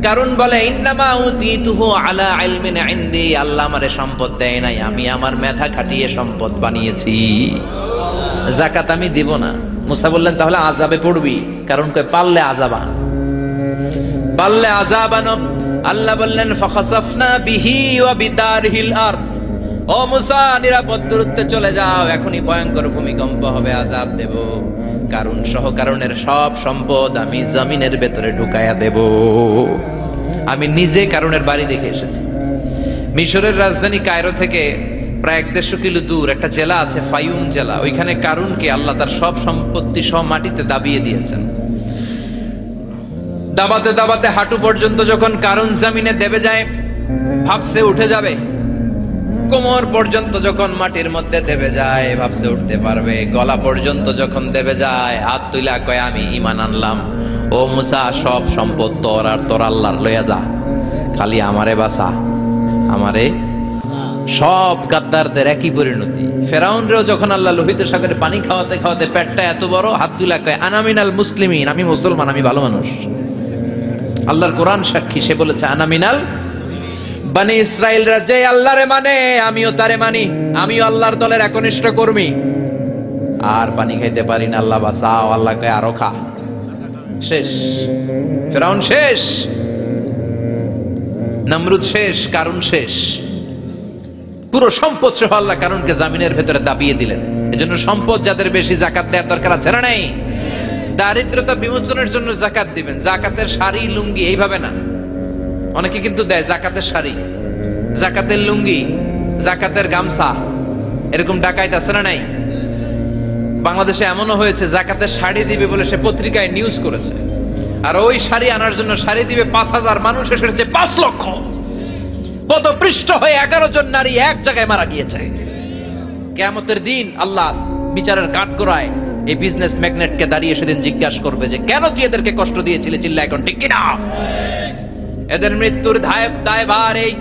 কারণ বলে, ইন্নামা উতিতুহু আলা ইলমিন ইনদি। আল্লাহ আমারে সম্পদ দেয় নাই, আমি আমার মেধা খাটিয়ে সম্পদ বানিয়েছি। যাকাত আমি দিব না। মুসা বললেন, তাহলে আযাবে পড়বি। কারণ কই পারলে আযাবান, পারলে আযাবান। আল্লাহ বললেন, ফাখাসাফনা বিহি ওয়া বিদারহিল আরদ। ও মুসা, নিরাপদ দূরত্বে চলে যাও, এখনই ভয়ঙ্কর ভূমিকম্প হবে, আযাব দেব। কারণ সহ কারণের সব সম্পদ আমি জমিনের ভেতরে ঢুকায়া দেব। আমি নিজে কারণের বাড়ি দেখে এসেছি। মিশরের রাজধানী কায়রো থেকে প্রায় 150 কিলো দূর একটা জেলা আছে, ফায়ুম জেলা। ওইখানে কারুনকে আল্লাহ তার সব সম্পত্তি সব মাটিতে দাবিয়ে দিয়েছেন। দাবাতে দাবাতে হাঁটু পর্যন্ত যখন কারুন জমিনে দেবে যায়, ভাবছে উঠে যাবে। কোমর পর্যন্ত যখন মাটির মধ্যে দেবে যায়, ভাবছে উঠতে পারবে। গলা পর্যন্ত যখন দেবে যায়, হাত তুইলা কয় আমি ঈমান আনলাম। ও মুসা, সব সম্পদ তোর আর তোর আল্লাহর লইয়া যা, খালি আমারে বাঁচা, আমারে। সব গাদ্দারদের একই পরিণতি। ফেরাউনরেও যখন আল্লাহ লোহিত সাগরে পানি খাওয়াতে খাওয়াতে পেটটা এত বড়, হাত তুইলা কয় আনা মিনাল মুসলিমিন, আমি মুসলমান, আমি ভালো মানুষ। আল্লাহর কোরআন সাক্ষী, সে বলেছে আনা মিনাল বনি ইসরাইলরা যে আল্লাহরে মানে, আমিও তারে মানি, আমিও আল্লাহর দলের একনিষ্ঠ কর্মী। আর পানি খাইতে পারি না, আল্লাহ বাঁচাও। আল্লাহ কয় আরো খা। শেষ, ফেরাউন শেষ, নমরুদ শেষ, কারুন শেষ। পুরো সম্পদ সহ আল্লাহ কারুনকে জামিনের ভেতরে দাবিয়ে দিলেন। এজন্য সম্পদ যাদের বেশি, জাকাত দেওয়ার দরকার আছে না নাই? দারিদ্রতা বিমোচনের জন্য জাকাত দিবেন। জাকাতের শাড়ি লুঙ্গি এইভাবে না, অনেকে কিন্তু দেয় জাকাতের শাড়ি, জাকাতের লুঙ্গি, জাকাতের গামছা, এরকম ডাকাইত আছে না নাই? বাংলাদেশে এমনও হয়েছে জাকাতের শাড়ি দিবে বলে সে পত্রিকায় নিউজ করেছে, আর ওই শাড়ি আনার জন্য শাড়ি দিবে 5,000 মানুষ এসেছে 5 লক্ষ। পদপৃষ্ঠ হয়ে 11 জন নারী এক জায়গায় মারা গিয়েছে। কিয়ামতের দিন আল্লাহ বিচারের কাঠগড়ায় এই বিজনেস ম্যাগনেটকে দাঁড়িয়ে সেদিন জিজ্ঞাসা করবে যে কেন তুই এদেরকে কষ্ট দিয়েছিলি? চিল্লা এখন ঠিক কিনা? এদের মৃত্যুর দায়ভার এই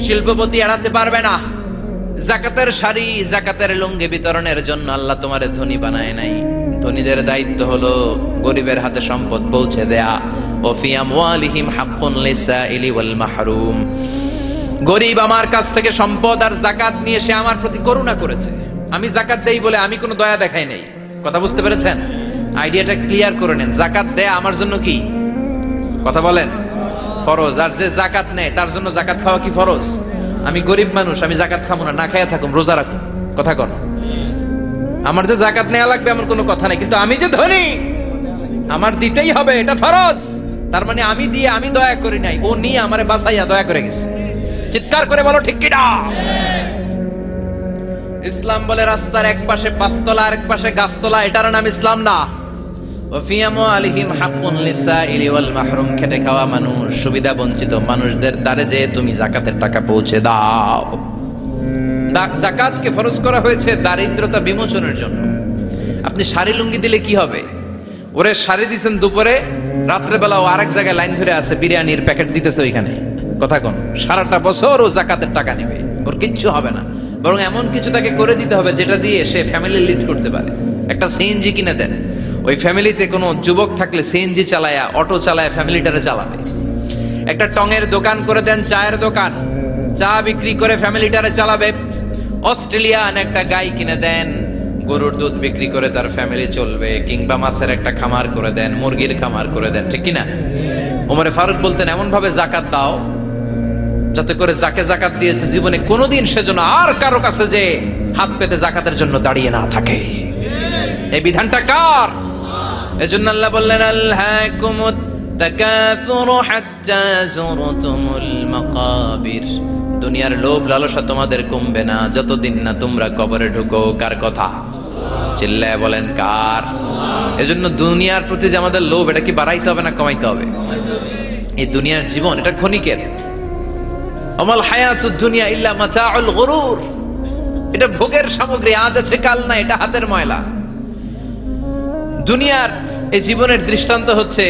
শিল্পপতি এড়াতে পারবে না। জাকাতের শাড়ি, জাকাতের লুঙ্গি বিতরণের জন্য আল্লাহ তোমারে ধনী বানায় নাই। ধনীদের দায়িত্ব হলো গরিবের হাতে সম্পদ পৌঁছে দেয়া। ওয়া ফি আমওয়ালিহিম হাক্কুন লিসাইলি ওয়াল মাহরুম। গরিব আমার কাছ থেকে সম্পদ আর যাকাত নিয়ে সে আমার প্রতি করুণা করেছে। আমি যাকাত দেই বলে আমি কোনো দয়া দেখাই নাই। কথা বুঝতে পেরেছেন? আইডিয়াটা ক্লিয়ার করে নেন। যাকাত দেয়া আমার জন্য কি? কথা বলেন, ফরজ। আর যে যাকাত নেয় তার জন্য যাকাত খাওয়া কি ফরজ? আমি গরিব মানুষ, আমি যাকাত খাবো না, না খাইয়া থাকুম, রোজা রাখুন। কথা কন। আমার যে যাকাত নেওয়া লাগবে এমন কোনো কথা নাই, কিন্তু আমি যে ধনী আমার দিতেই হবে, এটা ফরজ। তার মানে আমি দিয়ে আমি দয়া করি নাই, ও নিয়ে আমারে বাঁচাইয়া দয়া করে গেছে। চিৎকার করে বলো ঠিক কিনা? ইসলাম বলে রাস্তার এক পাশে 5 তলা আর এক পাশে গাছতলা, এটার নাম ইসলাম না। খেটে খাওয়া মানুষ, সুবিধা বঞ্চিত মানুষদের দ্বারে যে তুমি যাকাতের টাকা পৌঁছে দাও। যাকাতকে ফরজ করা হয়েছে দারিদ্রতা বিমোচনের জন্য। আপনি শাড়ি লুঙ্গি দিলে কি হবে? ওরে শাড়ি দিচ্ছেন দুপুরে, রাত্রে বেলা ও আরেক জায়গায় লাইন ধরে আছে, বিরিয়ানির প্যাকেট দিতেছে ওইখানে। কথা কোন? সারাটা বছর ও যাকাতের টাকা নেবে, ওর কিচ্ছু হবে না। বরং এমন কিছু তাকে করে দিতে হবে যেটা দিয়ে সে ফ্যামিলি লিড করতে পারে। একটা সিএনজি কিনে দেন, ওই ফ্যামিলিতে কোনো যুবক থাকলে সিএনজি চালায়া, অটো চালায়া ফ্যামিলিটারে চালাবে। একটা টঙের দোকান করে দেন, চায়ের দোকান, চা বিক্রি করে ফ্যামিলিটারে চালাবে। অস্ট্রেলিয়ান একটা গাই কিনে দেন, গরুর দুধ বিক্রি করে তার ফ্যামিলি চলবে। কিংবা মাছের একটা খামার করে দেন, মুরগির খামার করে দেন, ঠিক কিনা? ওমরে ফারুক বলতেন এমন ভাবে যাকাত দাও যাতে করে যাকে যাকাত দিয়েছে জীবনে কোনোদিন সেজন্য আর কারো কাছে যে হাত পেতে যাকাতের জন্য দাঁড়িয়ে না থাকে। এই বিধানটা কার? এজন্য আল্লাহ বললেন আলহাকুমুত তাকাসুরু হাত্তা যুরতুমুল মাকাবির। দুনিয়ার লোভ লালসা তোমাদের কমবে না যতদিন না তোমরা কবরে ঢুকো। কার কথা? চিল্লায় বলেন কার? এজন্য দুনিয়ার প্রতি যে আমাদের লোভ, এটা কি বাড়াইতে হবে না কমাইতে হবে? এই দুনিয়ার জীবন এটা ক্ষণিকের। আমাল হায়াতুদ দুনিয়া ইল্লা মাতাউল গুরুর। এটা ভোগের সামগ্রী, আজ আছে কাল না, এটা হাতের ময়লা। দুনিয়ার এই জীবনের দৃষ্টান্ত হচ্ছে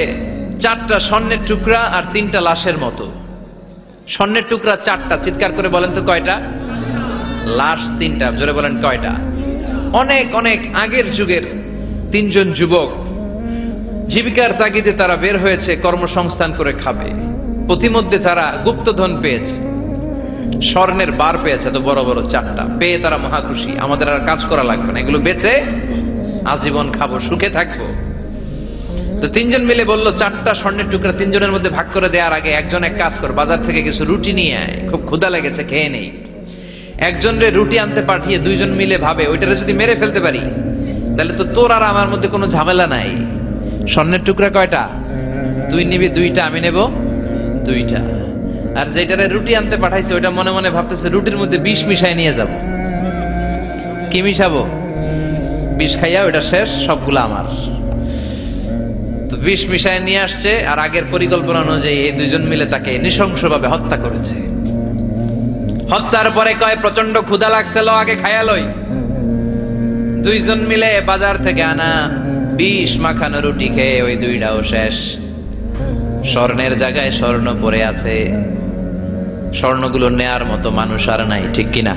4টা স্বর্ণের টুকরা আর 3টা লাশের মতো। স্বর্ণের টুকরা 4টা, চিৎকার করে বলেন তো কয়টা? লাশ 3টা, জোরে বলেন কয়টা? অনেক অনেক আগের যুগের 3 জন যুবক জীবিকার তাগিদে তারা বের হয়েছে কর্মসংস্থান করে খাবে। প্রতিমধ্যে তারা গুপ্তধন পেয়েছে, স্বর্ণের বার পেয়েছে, তো বড় বড় 4টা পেয়ে তারা মহা খুশি। আমাদের আর কাজ করা লাগবে না, এগুলো বেচে আজীবন খাবো, সুখে থাকবো। তো 3 জন মিলে বললো 4টা স্বর্ণের টুকরা 3 জনের মধ্যে ভাগ করে দেওয়ার আগে একজন এক কাজ কর, বাজার থেকে কিছু রুটি নিয়ে আয়, খুব ক্ষুধা লেগেছে, খেয়ে নেই। একজনরে রুটি আনতে পাঠিয়ে দুইজন মিলে ভাবে ওইটারে যদি মেরে ফেলতে পারি তাহলে তো তোর আর আমার মধ্যে কোনো ঝামেলা নাই। স্বর্ণের টুকরা কয়টা? তুই নিবি দুইটা, আমি নেব দুইটা। আর যেটারে রুটি আনতে পাঠাইছে ওইটা মনে মনে ভাবতেছে রুটির মধ্যে বিষ মিশাই নিয়ে যাব। কি মিশাবো? বিষ খাইয়া ওইটা শেষ, সবগুলো আমার। তো বিষ মিশাই নিয়ে আসছে, আর আগের পরিকল্পনা অনুযায়ী এই দুইজন মিলে তাকে নৃশংসভাবে হত্যা করেছে। হত্যার পরে কয় প্রচন্ড ক্ষুধা লাগছিল, আগে খাইয়া লই। দুইজন মিলে বাজার থেকে আনা বিষ মাখানো রুটি খেয়ে ওই দুইটাও শেষ। স্বর্ণের জায়গায় স্বর্ণ পড়ে আছে, স্বর্ণগুলো নেয়ার মতো মানুষ আর নাই, ঠিক কিনা?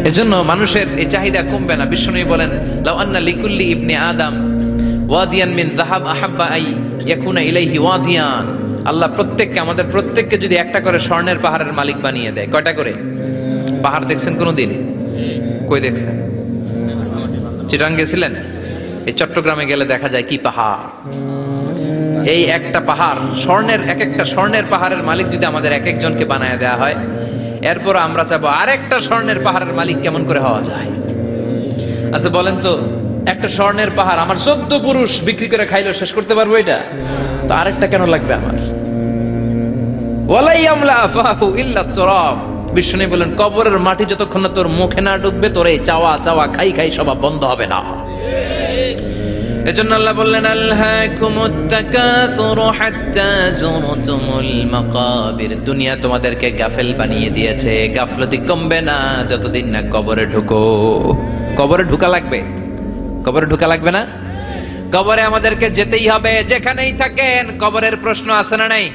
এজন্য মানুষের এই চাহিদা কমবে না। বিশ্বনবী বলেন, লাউ আন্না লিকুল্লি ইবনে আদম ওয়াদিয়ান মিন যাহাব আহাব্বা আই ইয়াকুনা ইলাইহি ওয়াদিয়ান। আল্লাহ প্রত্যেককে, আমাদের প্রত্যেককে যদি একটা করে স্বর্ণের পাহাড়ের মালিক বানিয়ে দেয়। কয়টা করে পাহাড় দেখছেন কোনদিন? কই দেখছেন? চিটাং গেছিলেন? এই চট্টগ্রামে গেলে দেখা যায় কি পাহাড়। এই একটা পাহাড় স্বর্ণের, এক একটা স্বর্ণের পাহাড়ের মালিক যদি আমাদের এক একজনকে বানায় দেওয়া হয়, এরপর আমরা চাবো আরেকটা স্বর্ণের পাহাড়ের মালিক কেমন করে হওয়া যায়। আচ্ছা বলেন তো, একটা স্বর্ণের পাহাড় আমার 14 পুরুষ বিক্রি করে খাইলো শেষ করতে পারবো এটা? তো আরেকটা কেন লাগবে আমার? ওয়ালাই আমলা আফাহু ইল্লা তুরাব। বিষ্ণু বলেন, কবরের মাটি যতক্ষণ না তোর মুখে না ঢুকবে, তোর এই চাওয়া চাওয়া খাই খাই স্বভাব বন্ধ হবে না। এজন্য আল্লাহ বললেন, আলহাকুমুত তাকাসুরু হাত্তা যুরতুমুল মাকাবির। দুনিয়া তোমাদেরকে গাফেল বানিয়ে দিয়েছে, গাফলতি কমবে না যতদিন না কবরে ঢুকো। কবরে ঢুকা লাগবে, কবরে ঢুকা লাগবে না? কবরে আমাদেরকে যেতেই হবে, যেখানেই থাকেন। কবরের প্রশ্ন আছে না নাই?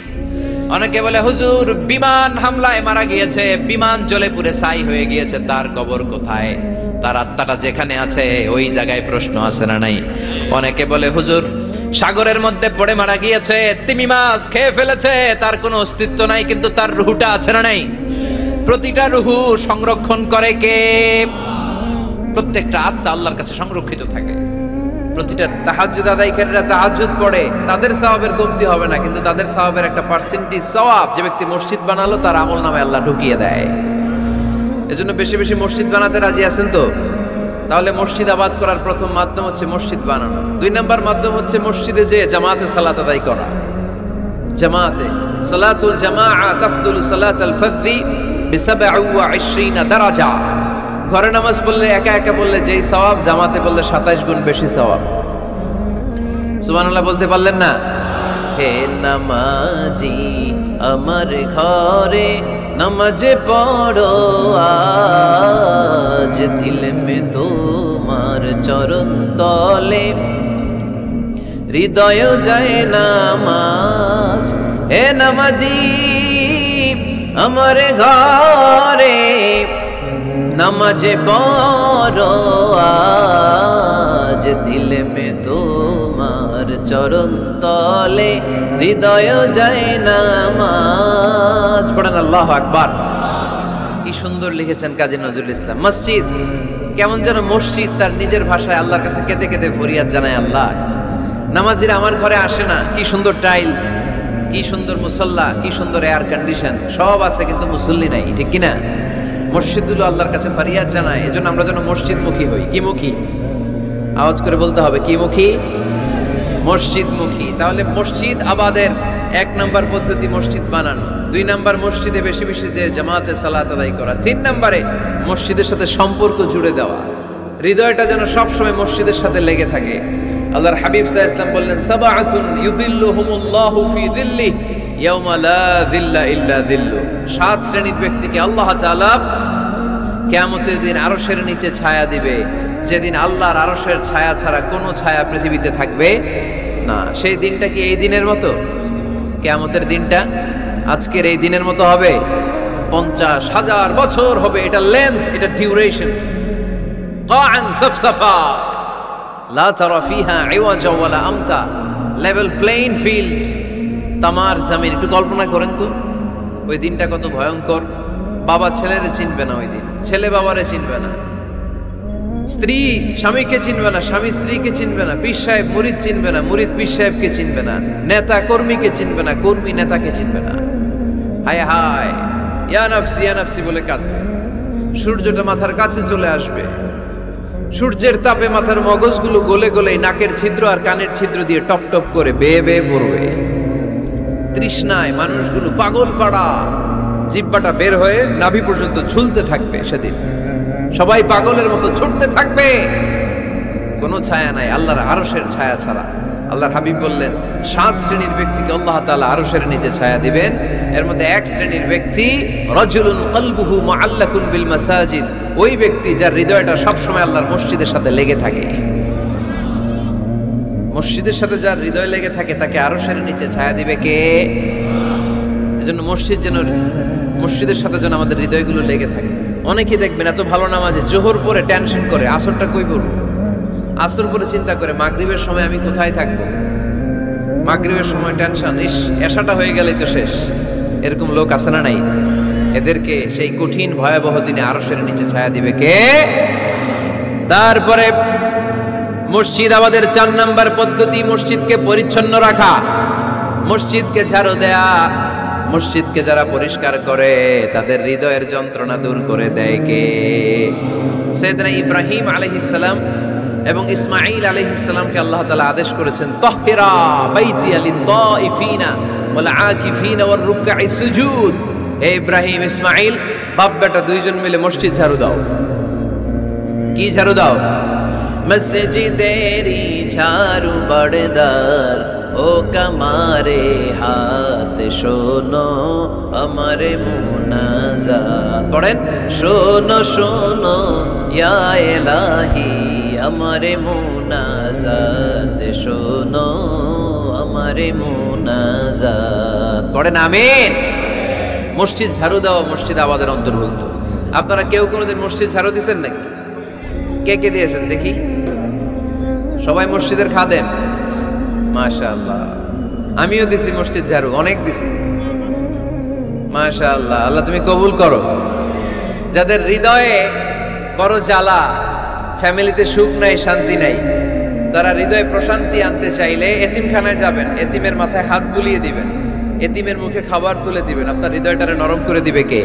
অনেকে বলে, হুজুর বিমান হামলায় মারা গিয়েছে, বিমান জ্বলে পুড়ে ছাই হয়ে গিয়েছে, তার কবর কোথায়? তার আত্মাটা যেখানে আছে ওই জায়গায় প্রশ্ন আছে না নাই? অনেকে বলে, হুজুর সাগরের মধ্যে পড়ে মারা গিয়েছে, তিমি মাছ খেয়ে ফেলেছে, তার কোনো অস্তিত্ব নাই, কিন্তু তার রুহুটা আছে না নাই? প্রতিটা রুহু সংরক্ষণ করে কে? প্রত্যেকটা আত্মা আল্লাহর কাছে সংরক্ষিত থাকে। প্রতিটা তাহাজ্জুদ আদায়কারীরা তাহাজ্জুদ পড়ে, তাদের সওয়াবের কমতি হবে না, কিন্তু তাদের সওয়াবের একটা পার্সেন্টেজ সওয়াব যে ব্যক্তি মসজিদ বানালো তার আমলনামায় আল্লাহ ঢুকিয়ে দেয়। এজন্য বেশি বেশি মসজিদ বানাতে রাজি আছেন তো? তাহলে মসজিদ আবাদ করার প্রথম মাধ্যম হচ্ছে মসজিদ বানানো। 2 নাম্বার মাধ্যম হচ্ছে মসজিদে যে জামাতে সালাত আদায় করা। জামাতে সালাতুল জামাআ তাফদুলু সালাতাল ফারদি বি27 দারাজা। ঘরে নামাজ পড়লে একা একা পড়লে যেই সওয়াব, জামাতে পড়লে 27 গুণ বেশি সওয়াব। সুবহানাল্লাহ বলতে পারলেন না? হে নামাজি আমার ঘরে নামাজে পড়ো আজ, দিল মে তোমার চরণ তলে হৃদয় যায় নামাজ। হে নামাজি আমার ঘরে নামাজে পড়ো আজ, দিল মে তোমার চরণ তলে হৃদয় যায় নামাজ। পড়েন আল্লাহু আকবার। কি সুন্দর লিখেছেন কাজী নজরুল ইসলাম। মসজিদ কেমন যেন মসজিদ তার নিজের ভাষায় আল্লাহর কাছে কেঁদে কেঁদে ফরিয়াদ জানায়, আল্লাহ নামাজিরা আমার ঘরে আসে না, কি সুন্দর টাইলস, কি সুন্দর মুসল্লা, কি সুন্দর এয়ার কন্ডিশন, সব আছে কিন্তু মুসল্লি নাই, ঠিক কিনা? মসজিদগুলো আল্লাহর কাছে ফরিয়াদ জানায়। এজন্য আমরা যেন মসজিদমুখী হই। কি মুখী? আওয়াজ করে বলতে হবে, কি মুখী? মসজিদমুখী। তাহলে মসজিদ আবাদের 1 নাম্বার পদ্ধতি মসজিদ বানানো। 2 নাম্বার মসজিদে বেশি বেশি যে জামাতে সালাত আদায় করা। 3 নাম্বারে মসজিদের সাথে সম্পর্ক জুড়ে দেওয়া, হৃদয়টা যেন সবসময় মসজিদের সাথে লেগে থাকে। আল্লাহর হাবিব সাল্লাল্লাহু আলাইহি ওয়াসাল্লাম বললেন, সাবআতুন ইউযিল্লুহুমুল্লাহু ফি যিল্লিহি ইয়াওমা লা যিল্লা ইল্লা যিল্লু। 7 শ্রেণীর ব্যক্তিকে আল্লাহ তাআলা কিয়ামতের দিন আরশের নিচে ছায়া দিবে, যেদিন আল্লাহর আরশের ছায়া ছাড়া কোনো ছায়া পৃথিবীতে থাকবে না। সেই দিনটা কি এই দিনের মতো? কিয়ামতের দিনটা আজকের এই দিনের মতো হবে? 50,000 বছর হবে। এটা লেন্থ, এটা ডিউরেশন। কাআন সাফসাফা লা তারা ফিহা ইওয়াজা ওয়ালা আমতা, লেভেল প্লেইং ফিল্ড, তামার জমিন। একটু কল্পনা করেন তো ওই দিনটা কত ভয়ঙ্কর। বাবা ছেলেরে চিনবে না ওই দিন, ছেলে বাবারে চিনবে না, স্ত্রী স্বামীকে চিনবে না, স্বামী স্ত্রীকে চিনবে না, পীর সাহেব মুরিদ চিনবে না, মুরিদ পীর সাহেবকে চিনবে না, নেতা কর্মীকে চিনবে না, কর্মী নেতাকে চিনবে না। হায় হায়, ইয়া নাফসি বলে কাঁদবে। সূর্যটা মাথার কাছে চলে আসবে, সূর্যের তাপে মাথার মগজগুলো গলে গলে নাকের ছিদ্র আর কানের ছিদ্র দিয়ে টপ টপ করে বেয়ে বেয়ে পড়বে। তৃষ্ণায় মানুষগুলো পাগল পাড়া, জিহ্বাটা বের হয়ে নাভি পর্যন্ত ঝুলতে থাকবে। সেদিন সবাই পাগলের মতো ছুটতে থাকবে, কোনো ছায়া নাই আল্লাহর আরশের ছায়া ছাড়া। আল্লাহর হাবিব বললেন 7 শ্রেণীর ব্যক্তিকে আল্লাহ তাআলা আরশের নিচে ছায়া দিবেন। এর মধ্যে 1 শ্রেণীর ব্যক্তি রাজুলুন কলবুহু মুআল্লাকুন বিল মাসাজিদ, ওই ব্যক্তি যার হৃদয়টা সবসময় আল্লাহর মসজিদের সাথে লেগে থাকে। মসজিদের সাথে যার হৃদয় লেগে থাকে তাকে আরশের নিচে ছায়া দিবে কে? এজন্য মসজিদের সাথে যেন আমাদের হৃদয়গুলো লেগে থাকে। অনেকেই দেখবেন এত ভালো নামাজে জোহর পরে টেনশন করে আসরটা কই পড়ব, আসর পরে চিন্তা করে মাগরিবের সময় আমি কোথায় থাকবো, মাগরিবের সময় টেনশন, ইস এশাটা হয়ে গেলেই তো শেষ। এরকম লোক আছে না নাই? এদেরকে সেই কঠিন ভয়াবহ দিনে আরশের নিচে ছায়া দিবে কে? তারপরে মসজিদ আমাদের 4 নাম্বার পদ্ধতি, মসজিদকে পরিচ্ছন্ন রাখা, মসজিদকে ঝাড়ু দেয়া। মসজিদকে যারা পরিষ্কার করে তাদের হৃদয়ের যন্ত্রণা দূর করে দেয় কে? সাইয়েদনা ইব্রাহিম আলাইহিস সালাম এবং ইসমাঈল আলাইহিস সালামকে আল্লাহ তাআলা আদেশ করেছেন তাহহিরা বাইতিয়া লিত-তাইফিনা ওয়াল আকিফিনা ওয়ার রুকআই সুজুদ। হে ইব্রাহিম ইসমাঈল, বাপ বেটা দুইজন মিলে মসজিদ ঝাড়ু দাও। কি ঝাড়ু দাও? মসজিদেরি ঝাড়ু বড়দার ও কমারে হাত শোনো আমারে মুনাজাত। পড়েন, শোনো শোনো ইয়া ইলাহি আমারে মুনাজাত, শোনো আমারে মুনাজাত। পড়েন আমিন। মসজিদ ঝাড়ু দেওয়া মসজিদ আবাদের অন্তর্ভুক্ত। আপনারা কেউ কোনোদিন মসজিদ ঝাড়ু দিয়েছেন নাকি? কে কে দিয়েছেন দেখি? সবাই মসজিদের খাদেম? মাশাআল্লাহ। আমিও দিছি মসজিদ ঝাড়ু, অনেক দিছি। মাশাআল্লাহ, আল্লাহ তুমি কবুল করো। যাদের হৃদয়ে বড় জ্বালা, ফ্যামিলিতে সুখ নাই, শান্তি নাই, তারা হৃদয়ে প্রশান্তি আনতে চাইলে এতিমখানায় যাবেন, এতিমের মাথায় হাত বুলিয়ে দিবেন, এতিমের মুখে খাবার তুলে দিবেন। আপনার হৃদয়টারে নরম করে দিবে কে?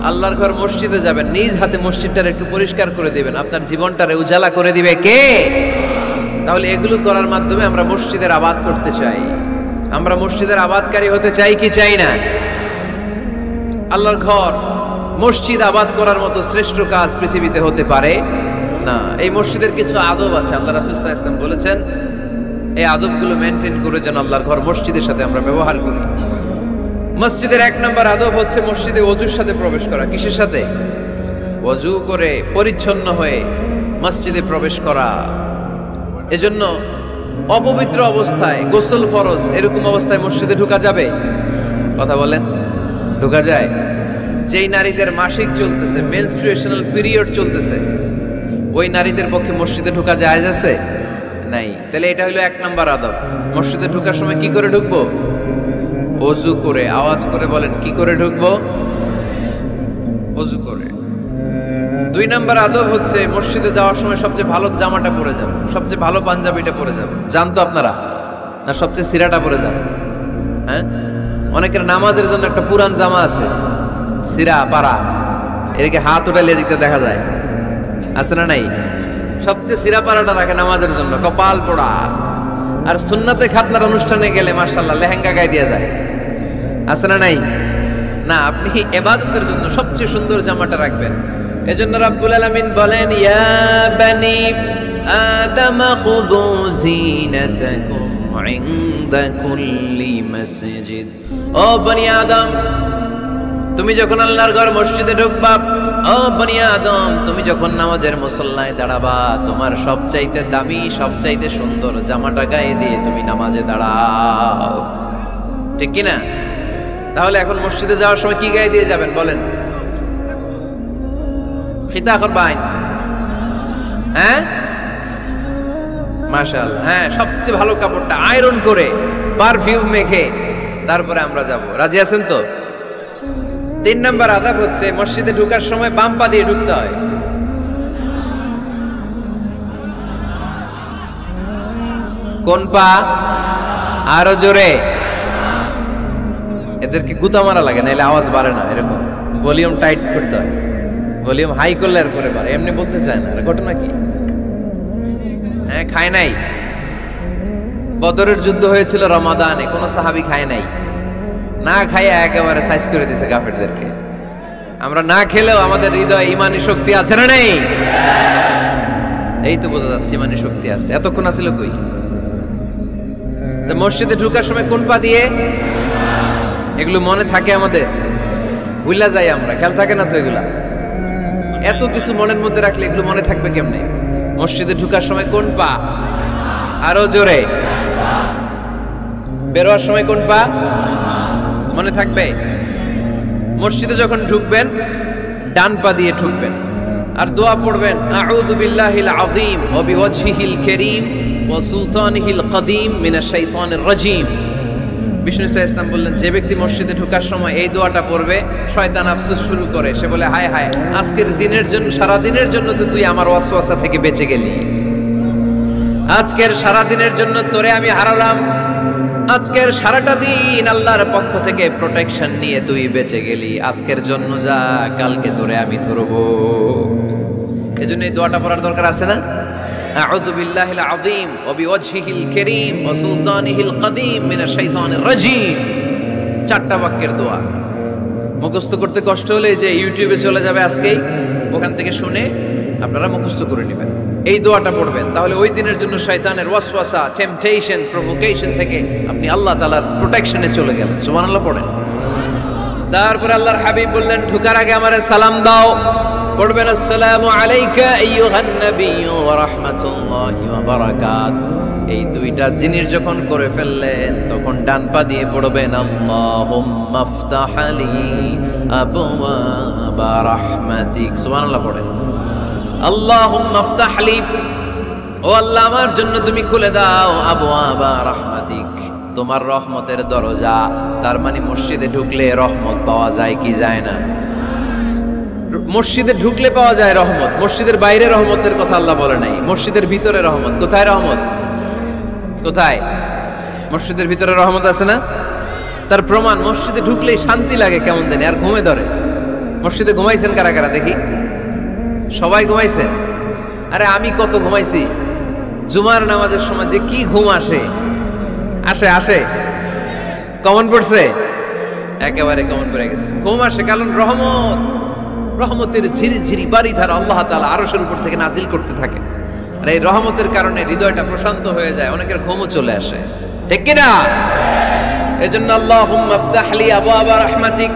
আল্লাহর ঘর মসজিদে যাবেন, নিজ হাতে মসজিদটারে একটু পরিষ্কার করে দিবেন, আপনার জীবনটারে উজালা করে দিবে কে? তাহলে এগুলো করার মাধ্যমে আমরা মসজিদের আবাদ করতে চাই। আমরা মসজিদের আবাদকারী হতে চাই কি চাই না? আল্লাহর ঘর মসজিদ আবাদ করার মতো শ্রেষ্ঠ কাজ পৃথিবীতে হতে পারে না। এই মসজিদের কিছু আদব আছে, আল্লাহ রাসূল সাল্লাল্লাহু আলাইহি ওয়াসাল্লাম বলেছেন এই আদবগুলো মেনটেন করে যেন আল্লাহর ঘর মসজিদের সাথে আমরা ব্যবহার করি। মসজিদের 1 নম্বর আদব হচ্ছে মসজিদে ওযুর সাথে প্রবেশ করা। কিসের সাথে? ওযু করে পরিচ্ছন্ন হয়ে মসজিদে প্রবেশ করা। এজন্য অপবিত্র অবস্থায় গোসল ফরজ, এরকম অবস্থায় মসজিদে ঢোকা যাবে? কথা বলেন, ঢোকা যায়? যেই নারীদের মাসিক চলতেছে, মেনস্ট্রুয়েশনাল পিরিয়ড চলতেছে, ওই নারীদের পক্ষে মসজিদে ঢোকা জায়েজ আছে? নাই। তাহলে এটা হলো 1 নম্বর আদব। মসজিদে ঢোকার সময় কি করে ঢুকবো? ওযু করে। আওয়াজ করে বলেন, কি করে ঢুকবো? ওযু করে। 2 নম্বর আদব হচ্ছে মসজিদে যাওয়ার সময় সবচেয়ে ভালো জামাটা পরে যাব, সবচেয়ে ভালো পাঞ্জাবিটা পরে যাব। জানতো আপনারা? না সবচেয়ে সিরাটা পরে যাব? হ্যাঁ, অনেকের নামাজের জন্য একটা পুরান জামা আছে, সিরা পাড়া, এদিকে হাত উঠাইলে দিতে দেখা যায়, আছে না নাই? সবচেয়ে সিরা পাড়াটা রাখে নামাজের জন্য, কপাল পোড়া। আর সুন্নাতে খাতনার অনুষ্ঠানে গেলে মাশাআল্লাহ লেহেঙ্গা গায়ে দেয়া যায়, আছে না নাই? না, আপনি ইবাদতের জন্য সবচেয়ে সুন্দর জামাটা রাখবেন। এজন্য রাব্বুল আলামিন বলেন, ইয়া বানি আদম খুযু জিনাতাকুম ইনদা কুল্লি মসজিদ। ও বনি আদম, তুমি যখন আল্লাহর ঘর মসজিদে ঢুকবা, ও বনি আদম তুমি যখন নামাজের মুসল্লায় দাঁড়াবা, তোমার সবচাইতে দামি, সবচাইতে সুন্দর জামাটা গায়ে দিয়ে তুমি নামাজে দাঁড়াও। ঠিক কি না? তাহলে এখন মসজিদে যাওয়ার সময় কি গায়ে দিয়ে যাবেন বলেন? খিতা করবেন? হ্যাঁ, মাশাআল্লাহ। হ্যাঁ, সবচেয়ে ভালো কাপড়টা আয়রন করে পারফিউম মেখে তারপরে আমরা যাব। রাজি আছেন তো? 3 নম্বর আদব হচ্ছে মসজিদে ঢোকার সময় বাম পা দিয়ে ঢুকতে হয়। কোন পা? আরো জোরে। এদেরকে গুতা মারা লাগে, নাহলে আওয়াজ বাড়ে না, এরকম ভলিউম টাইট করতে হয়। ভলিউম হাই করলে আর করে পারে, এমনি বলতে চায় না। ঘটনা কি? হ্যাঁ, খায় নাই। বদরের যুদ্ধ হয়েছিল রমাদানে, কোন সাহাবী খায় নাই, না খাইয়া একেবারে সাইজ করে দিছে কাফেরদেরকে। আমরা না খেলেও আমাদের হৃদয়ে ইমানি শক্তি আছে না নেই? এই তো বোঝা যাচ্ছে ইমানি শক্তি আছে। এতক্ষণ আছিল কই? মসজিদে ঢুকার সময় কোন পা দিয়ে? এগুলো মনে থাকে আমাদের? ভুলা যাই আমরা, খেয়াল থাকে না তো এগুলা। এত কিছু মনের মধ্যে রাখলে এগুলো মনে থাকবে কেমনে? মসজিদে ঢুকার সময় কোন পা? আরো জোরে। বেরোয়ার সময় কোন পা? মনে থাকবে? মসজিদে যখন ঢুকবেন ডান পা দিয়ে ঢুকবেন, আর দোয়া পড়বেন আউযু বিল্লাহিল আযীম ওয়া বিওয়াজহিল কারীম ওয়া সুলতানিহিল কদীম মিনাশ শাইতানির রাজীম। বিষ্ণু সাল্লাল্লাহু আলাইহি ওয়াসাল্লাম বললেন, যে ব্যক্তি মসজিদে ঢোকার সময় এই দোয়াটা পড়বে, শয়তান আফসোস শুরু করে। সে বলে, হায় হায়, আজকের দিনের জন্য, সারা দিনের জন্য তো তুই আমার ওয়াসওয়াসা থেকে বেঁচে গেলি। আজকের সারা দিনের জন্য তোরে আমি হারালাম। আজকের সারাটা দিন আল্লাহর পক্ষ থেকে প্রোটেকশন নিয়ে তুই বেঁচে গেলি। আজকের জন্য যা, কালকে তোরে আমি ধরবো। এজন্য এই দোয়াটা পড়ার দরকার আছে না? আউযু বিল্লাহিল আযীম ওয়া বিওয়াজহিল কারীম ওয়া সুলতানিহিল কদীম মিনাশ শাইতানির রাজীম। চারটা বাক্যের দোয়া। মুখস্থ করতে কষ্ট হলে যে ইউটিউবে চলে যাবে আজকেই, ওখান থেকে শুনে আপনারা মুখস্থ করে নেবেন। এই দোয়াটা পড়বেন, তাহলে ওই দিনের জন্য শয়তানের ওয়াসওয়াসা, টেম্পটেশন, প্রভোকেশন থেকে আপনি আল্লাহ তাআলার প্রোটেকশনে চলে গেলেন। সুবহানাল্লাহ পড়েন। তারপরে আল্লাহর হাবিব বললেন, ঢোকার আগে আমারে সালাম দাও। পড়বেন আসসালামু আলাইকা আইয়ুহান নাবিয়্যু ওয়া রাহমাতুল্লাহি ওয়া বারাকাত। এই দুইটা জিনিস যখন করে ফেললেন, তখন ডান পা দিয়ে পড়বেন আল্লাহুম্মা ইফতাহ লি আবওয়াবা রাহমাতিক। সুবহানাল্লাহ পড়েন। আল্লাহুম্মা ইফতাহ লি, ও আল্লাহ আমার জন্য তুমি খুলে দাও আবওয়াবা রাহমাতিক, তোমার রহমতের দরজা। তার মানে মসজিদে ঢুকলে রহমত পাওয়া যায় কি যায় না? মসজিদে ঢুকলে পাওয়া যায় রহমত। মসজিদের বাইরে রহমতের কথা আল্লাহ বলে নাই, মসজিদের ভিতরে রহমত। কোথায় রহমত? কোথায়? মসজিদের ভিতরে রহমত আছে না? তার প্রমাণ, মসজিদে ঢুকলেই শান্তি লাগে কেমন জানি, আর ঘুমে ধরে। মসজিদে ঘুমাইছেন কারা কারা দেখি? সবাই ঘুমাইছেন? আরে আমি কত ঘুমাইছি। জুমার নামাজের সময় যে কি ঘুম আসে, আসে আসে, কমন পড়ছে, একেবারে কমন পড়ে গেছে। ঘুম আসে কারণ রহমত, রহমতের ঝিরি ঝিরি বাড়ি ধারা আল্লাহ তাআলা আরশের উপর থেকে নাজিল করতে থাকে। আর এই রহমতের কারণে হৃদয়টা প্রশান্ত হয়ে যায়, অনেকের ঘুমও চলে আসে, ঠিক কি না? এজন্য আল্লাহুম্মা ইফতাহ লি আবওয়াবা রাহমাতিক,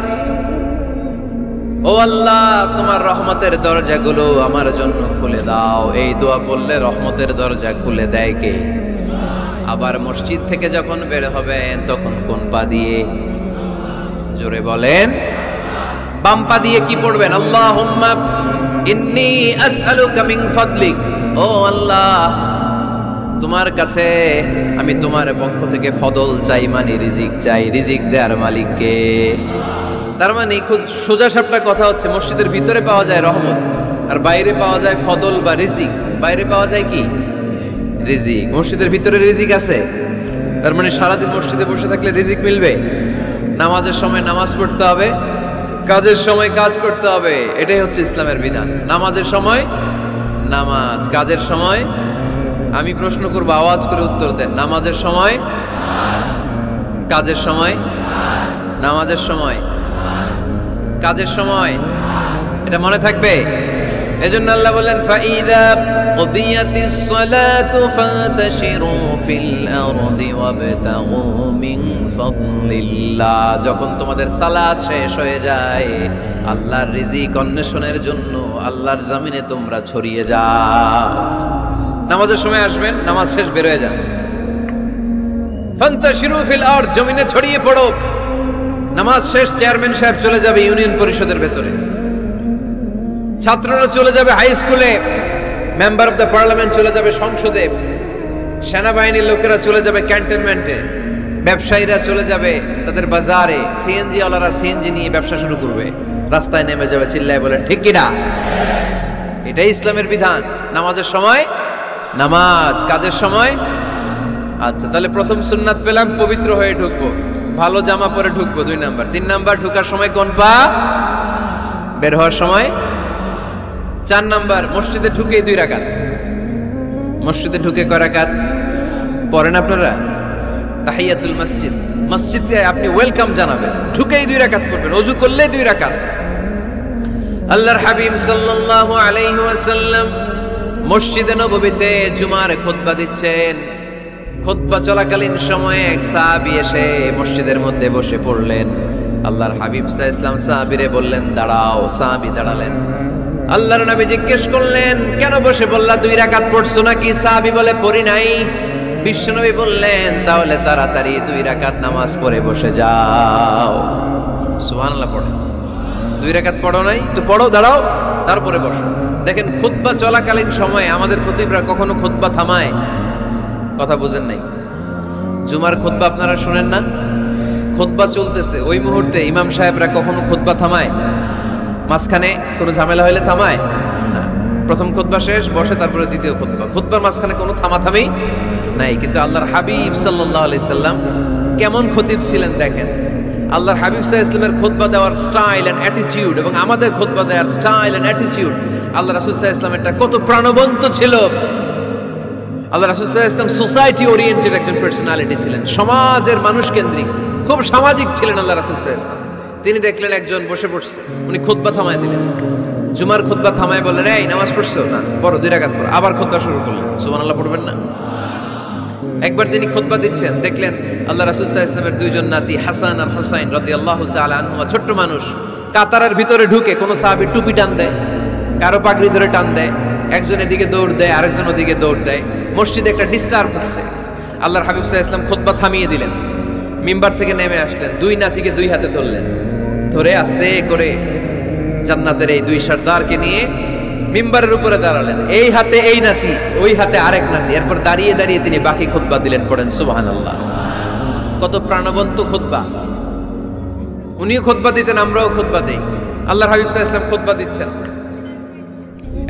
ও আল্লাহ তোমার রহমতের দরজাগুলো আমার জন্য খুলে দাও। এই দোয়া বললে রহমতের দরজা খুলে দেয় কে? আবার মসজিদ থেকে যখন বের হবেন তখন কোন পা দিয়ে? জোরে বলেন। বাম পা দিয়ে কি পড়বেন? আল্লাহুম্মা ইন্নী আসআলুকা মিন ফাদলিক, ও আল্লাহ তোমার কাছে আমি তোমার পক্ষ থেকে ফদল চাই, মানে রিজিক চাই। রিজিক দেওয়ার মালিক কে? তার মানে খুব সোজা সাপটা কথা হচ্ছে, মসজিদের ভিতরে পাওয়া যায় রহমত, আর বাইরে পাওয়া যায় ফদল বা রিজিক। বাইরে পাওয়া যায় কি? রিজিক। মসজিদের ভিতরে রিজিক আছে। তার মানে সারাদিন মসজিদে বসে থাকলে রিজিক মিলবে? নামাজের সময় নামাজ পড়তে হবে, কাজের সময় কাজ করতে হবে। এটাই হচ্ছে ইসলামের বিধান। নামাজের সময় নামাজ, কাজের সময়। আমি প্রশ্ন করব, আওয়াজ করে উত্তর দেন। নামাজের সময়, কাজের সময়, নামাজের সময়, কাজের সময়। এটা মনে থাকবে। এজন্য আল্লাহ বলেন, ফাইদা কুদিয়াতিস সালাতু ফান্তাশিরু ফিল আরদি ওয়াবতাগু মিন ফাদলিল্লাহ। যখন তোমাদের সালাত শেষ হয়ে যায়, আল্লাহর রিজিক অন্বেষণের জন্য আল্লাহর জমিনে তোমরা ছড়িয়ে যাও। নামাজের সময় আসবেন, নামাজ শেষ বের হয়ে যান। ফান্তাশিরু ফিল আরদ, জমিনে ছড়িয়ে পড়ো। নামাজ শেষ, চেয়ারম্যান সাহেব চলে যাবে ইউনিয়ন পরিষদের ভেতরে, ছাত্ররা চলে যাবে হাই স্কুলে, মেম্বার অফ দ্য পার্লামেন্ট চলে যাবে সংসদে, সেনাবাহিনীর লোকেরা চলে যাবে ক্যান্টনমেন্টে, ব্যবসায়ীরা চলে যাবে তাদের বাজারে, সিএনজি ওয়ালারা সিএনজি নিয়ে ব্যবসা শুরু করবে, রাস্তায় নেমে যাবে, চিল্লায় বলেন ঠিক কিনা? এটাই ইসলামের বিধান। নামাজের সময় নামাজ, কাজের সময়। আচ্ছা, তাহলে প্রথম সুন্নাত পেলাম, পবিত্র হয়ে ঢুকবো, ভালো জামা পরে ঢুকবো 2 নাম্বার। 3 নাম্বার, ঢুকার সময় কোন পা? বের হওয়ার সময় 4 নাম্বার, মসজিদে ঢুকে 2 রাকাত। মসজিদে ঢুকে কয় রাকাত পড়েন আপনারা? তাহিয়াতুল মসজিদ, মসজিদে আপনি ওয়েলকাম জানাবেন, ঢুকেই 2 রাকাত পড়বেন, ওযু করলে 2 রাকাত। আল্লাহর হাবিব সাল্লাল্লাহু আলাইহি ওয়াসাল্লাম মসজিদে নববীতে জুমার খুতবা দিচ্ছেন। খুতবা চলাকালীন সময়ে এক সাহাবী এসে মসজিদের মধ্যে বসে পড়লেন। আল্লাহর হাবিব সাল্লাল্লাহু আলাইহি ওয়াসাল্লাম সাহাবীরে বললেন, দাঁড়াও। সাহাবী দাঁড়ালেন। আল্লাহর নবী জিজ্ঞেস করলেন, কেন বসে বললা? 2 রাকাত পড়ছো নাকি? সাহাবী বলে, পড়ি নাই। বিশ্বনবী বললেন, তাহলে তাড়াতাড়ি 2 রাকাত নামাজ পড়ে বসে যাও। সুবহানাল্লাহ। পড়ো। 2 রাকাত পড়ো নাই তো পড়ো, দাঁড়াও, তারপরে বসো। দেখেন, খুতবা চলাকালীন সময়ে আমাদের খতিবরা কখনো খুতবা থামায়? কথা বুঝেন নাই? জুমার খুতবা আপনারা শুনেন না? খুতবা চলতেছে, ওই মুহূর্তে ইমাম সাহেবরা কখনো খুতবা থামায়? মাঝখানে কোনো ঝামেলা হইলে থামায় না। প্রথম খুতবা শেষ, বসে, তারপরে দ্বিতীয় খুতবা। খুতবার মাঝখানে কোনো থামাথামি নাই। কিন্তু আল্লাহর হাবিব সাল্লাল্লাহু আলাইহি সাল্লাম কেমন খতিব ছিলেন দেখেন। আল্লাহর হাবিব সাল্লাল্লাহু আলাইহি সাল্লামের খুতবা দেওয়ার স্টাইল এন্ড অ্যাটিটিউড এবং আমাদের খুতবা দেওয়ার স্টাইল এন্ড অ্যাটিটিউড, আল্লাহ রাসূল সাল্লাল্লাহু আলাইহি সাল্লামেরটা কত প্রাণবন্ত ছিল। আল্লাহ রাসূল সাল্লাল্লাহু আলাইহি সাল্লাম সোসাইটি ওরিয়েন্টেড একজন পার্সোনালিটি ছিলেন, সমাজের মানুষ কেন্দ্রিক, খুব সামাজিক ছিলেন আল্লাহ রাসূল সাল্লাল্লাহু আলাইহি সাল্লাম। তিনি দেখলেন একজন বসে পড়ছে, উনি খুতবা থামায় দিলেন। জুমার খুতবা থামায় বললেন, এই নামাজ পড়ছো না? পড়ো, 2 রাকাত পড়ো। আবার খুতবা শুরু করলেন। সুবহানাল্লাহ পড়বেন না? একবার তিনি খুতবা দিচ্ছেন, দেখলেন আল্লাহ রাসূল সাল্লাল্লাহু আলাইহি ওয়াসাল্লামের 2 জন নাতি হাসান আর হুসাইন রাদিয়াল্লাহু তাআলা আনহুমা, ছোট্ট মানুষ, কাতারের ভিতরে ঢুকে কোন সাহাবী টুপি টান দেয়, কারো পাগড়ি ধরে টান দেয়, একজন এদিকে দৌড় দেয়, আরেকজন ওদিকে দৌড় দেয়। মসজিদে একটা ডিস্টার্ব হচ্ছে। আল্লাহর হাবিব সাল্লাল্লাহু আলাইহি ওয়াসাল্লাম খুতবা থামিয়ে দিলেন, মিম্বার থেকে নেমে আসলেন, 2 নাতিকে 2 হাতে ধরলেন, ধরে আস্তে করে জান্নাতের এই 2 সর্দারকে নিয়ে মিম্বারের উপরে দাঁড়ালেন। এই হাতে এই নাতি, ওই হাতে আরেক নাতি। এরপর দাঁড়িয়ে দাঁড়িয়ে তিনি বাকি খুতবা দিলেন। পড়েন সুবহানাল্লাহ। কত প্রাণবন্ত খুতবা। উনিও খুতবা দিতেন, আমরাও খুতবা দেই। আল্লাহর হাবিব সাল্লাল্লাহু আলাইহি ওয়াসাল্লাম খুতবা দিচ্ছেন।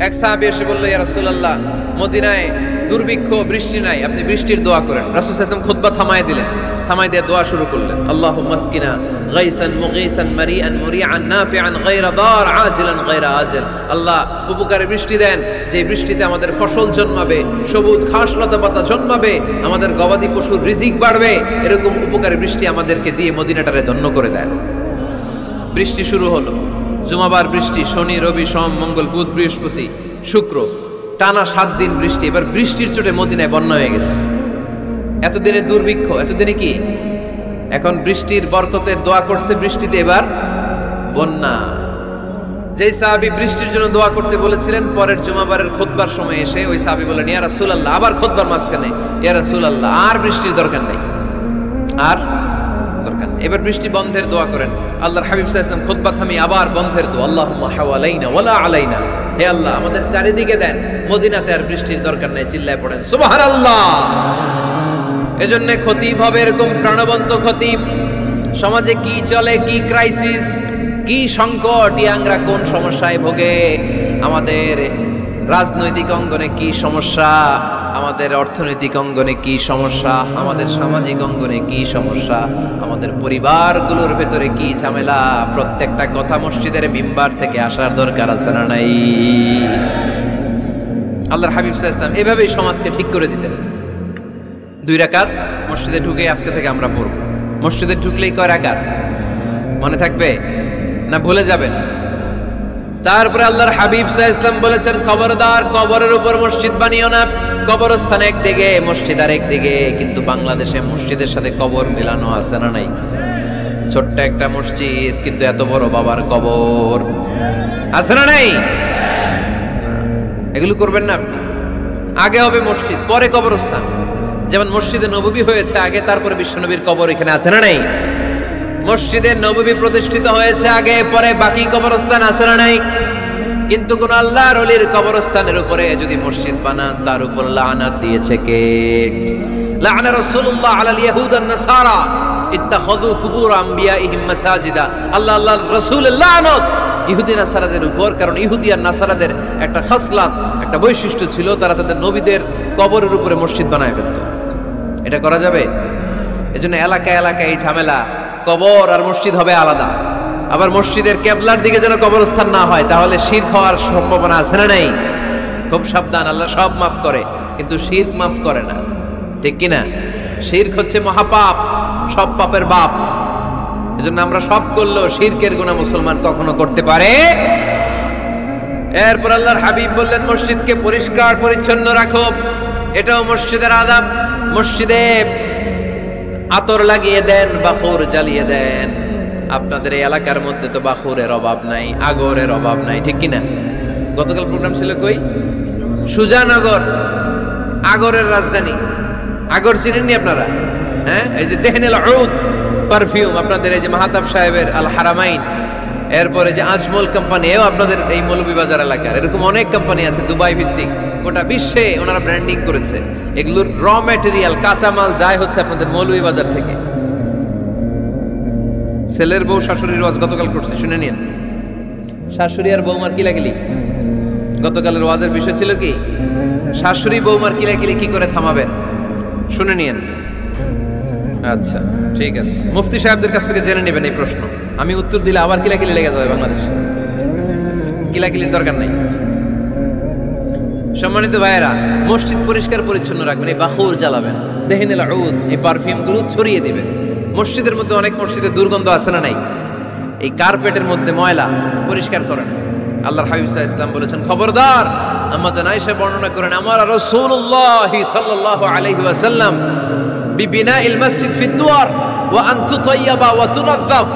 এক সাহাবী এসে বলল, ইয়া রাসূলুল্লাহ, মদিনায় দুর্ভিক্ষ, বৃষ্টি নাই, আপনি বৃষ্টির দোয়া করেন। রাসূল সাল্লাল্লাহু আলাইহি ওয়াসাল্লাম খুতবা থামায় দিলেন। থামাই দিয়ে দোয়া শুরু করলেন, আল্লাহুম্মা আসকিনা গাইসান মুগীসান মারিআন মুরিআন নাফিআন গায়রা দার আজিলান গায়রা আজিল। আল্লাহ, উপকারে বৃষ্টি দেন, যে বৃষ্টিতে আমাদের ফসল জন্মাবে, সবুজ ঘাস লতা পাতা জন্মাবে, আমাদের গবাদি পশুর রিজিক বাড়বে, এরকম উপকারী বৃষ্টি আমাদেরকে দিয়ে মদিনাটারে ধন্য করে দেন। বৃষ্টি শুরু হলো। জুমাবার বৃষ্টি, শনি রবি সোম মঙ্গল বুধ বৃহস্পতি শুক্র, টানা 7 দিন বৃষ্টি। এবার বৃষ্টির চোটে মদিনায় বন্যা হয়ে গেছে। এতদিনে দুর্ভিক্ষ, এতদিনে কি? এখন বৃষ্টির বরকতের দোয়া করছে, বৃষ্টিতে এবার বন্যা। যেই সাহাবী বৃষ্টির জন্য দোয়া করতে বলেছিলেন, পরের জুমাবারের খুতবার সময় এসে ওই সাহাবী বলেন, ইয়া রাসূলুল্লাহ, আবার খুতবার মাঝখানে, ইয়া রাসূলুল্লাহ, আর বৃষ্টির দরকার নেই, আর দরকার নেই, এবার বৃষ্টি বন্ধের দোয়া করেন। আল্লাহর হাবিব সাল্লাল্লাহু আলাইহি ওয়াসাল্লাম খুতবা থামিয়ে আবার বন্ধের দোয়া, আল্লাহুম্মা হাওয়ালাইনা ওয়ালা আলাইনা। হে আল্লাহ, আমাদের চারিদিকে দেন, মদিনাতে আর বৃষ্টির দরকার নেই। চিল্লায় পড়েন সুবহানাল্লাহ। এজন্য খতিব হবে এরকম প্রাণবন্ত খতিব। সমাজে কি চলে, কি ক্রাইসিস, কি সংকট, ইয়াংরা কোন সমস্যায় ভোগে, আমাদের রাজনৈতিক অঙ্গনে কি সমস্যা, আমাদের অর্থনৈতিক অঙ্গনে কি সমস্যা, আমাদের সামাজিক অঙ্গনে কি সমস্যা, আমাদের পরিবারগুলোর ভেতরে কি ঝামেলা, প্রত্যেকটা কথা মসজিদের মিম্বার থেকে আসার দরকার আছে না নাই? আল্লাহর হাবিব সাল্লাল্লাহু আলাইহি ওয়াসাল্লাম এভাবেই সমাজকে ঠিক করে দিতেন। 2 রাকাত মসজিদে ঢুকে আজকে থেকে আমরা পড়ব। মসজিদে ঢুকলেই কয় রাকাত মনে থাকবে না ভুলে যাবেন? তারপরে আল্লাহর হাবিব সাল্লাল্লাহু আলাইহি ওয়াসাল্লাম বলেছেন, খবরদার কবরের উপর মসজিদ বানিও না। কবরস্থান একদিকে, মসজিদ আর একদিকে। কিন্তু বাংলাদেশে মসজিদের সাথে কবর মিলানো আছে না নাই? ছোট্ট একটা মসজিদ, কিন্তু এত বড় বাবার কবর আছে না নাই? এগুলো করবেন না আপনি। আগে হবে মসজিদ, পরে কবরস্থান। যেমন মসজিদে নববী হয়েছে আগে, তারপরে বিশ্বনবীর কবর এখানে আছে না নাই? মসজিদে নববী প্রতিষ্ঠিত হয়েছে আগে, পরে বাকি কবরস্থান আছে না নাই? কিন্তু কোন আল্লাহর ওলির কবরস্থানের উপরে যদি মসজিদ বানান, তার উপর লানাত দিয়েছে কে? লাআনা রাসূলুল্লাহ আলাল ইয়াহুদ ওয়ান নাসারা ইত্তাখাযু কুবুর আমবিয়াইহিম মাসাজিদা। আল্লাহর রাসূলের লানত ইহুদি নাসারাদের উপর, কারণ ইহুদি আর নাসারাদের একটা খাসলাত, একটা বৈশিষ্ট্য ছিল, তারা তাদের নবীদের কবরের উপরে মসজিদ বানায় ফেলতো। এটা করা যাবে? এজন্য এলাকায় এলাকায় এই ঝামেলা, কবর আর মসজিদ হবে আলাদা। আবার মসজিদের কেবলার দিকে যেন কবরস্থান না হয়, তাহলে শিরক হওয়ার সম্ভাবনা আছে না নাই? খুব সাবধান, আল্লাহ সব মাফ করে কিন্তু শিরক মাফ করে না, ঠিক কিনা? শিরক হচ্ছে মহাপাপ, সব পাপের বাপ। এজন্য আমরা সব করলেও শিরকের গুনাহ মুসলমান কখনো করতে পারে। এরপর আল্লাহর হাবিব বললেন, মসজিদকে পরিষ্কার পরিচ্ছন্ন রাখো, এটাও মসজিদের আদাব। মসজিদে আতর লাগিয়ে দেন, বাখুর জ্বালিয়ে দেন। আপনাদের এই এলাকার মধ্যে তো বাখুরের অভাব নাই, আগরের অভাব নাই, ঠিক কিনা? গতকাল প্রোগ্রাম ছিল কই? সুজানগর, আগরের রাজধানী। আগর চিনেননি আপনারা? হ্যাঁ, এই যে দেহনেল উদ পারফিউম, আপনাদের এই যে মাহতাব সাহেবের আল হারামাইন, এরপরে যে আজমল কোম্পানি, এও আপনাদের এই মৌলভীবাজার এলাকার। এরকম অনেক কোম্পানি আছে দুবাই ভিত্তিক, গোটা বিশ্বে ওনারা ব্র্যান্ডিং করেছে। এগুলোর র ম্যাটেরিয়াল, কাঁচামাল যায় হচ্ছে আপনাদের মৌলভীবাজার থেকে। ছেলের বউ শাশুড়ির ওয়াজ গতকাল করছে, শুনে নিন। শাশুড়ি আর বৌমার কিলাকিলি, গতকালের ওয়াজের বিষয় ছিল কি? শাশুড়ি বৌমার কিলাকিলি কি করে থামাবেন, শুনে নিন। আচ্ছা ঠিক আছে, মুফতি সাহেবদের কাছ থেকে জেনে নেবেন এই প্রশ্ন। আমি উত্তর দিলে আবার কিলাকিলি লেগে যাবে বাংলাদেশ, কিলাকিলির দরকার নাই। সম্মানিত ভাইয়েরা, মসজিদ পরিষ্কার পরিচ্ছন্ন রাখবেন, এই বাখুর জ্বালাবেন, দেহিনেল উদ, এই পারফিউম গুলো ছড়িয়ে দিবেন। মসজিদের মধ্যে অনেক মসজিদে দুর্গন্ধ আছে না নাই? এই কার্পেটের মধ্যে ময়লা, পরিষ্কার করেন। আল্লাহর হাবিব সাল্লাল্লাহু আলাইহি ওয়াসাল্লাম বলেছেন, খবরদার। আম্মা জান আয়েশা বর্ণনা করেন, আমার রাসূলুল্লাহ সাল্লাল্লাহু আলাইহি ওয়াসাল্লাম বিবিনাইল মসজিদ ফি দুয়ার ওয়া আন তুতায়্যাবা ওয়া তুনাযাফ,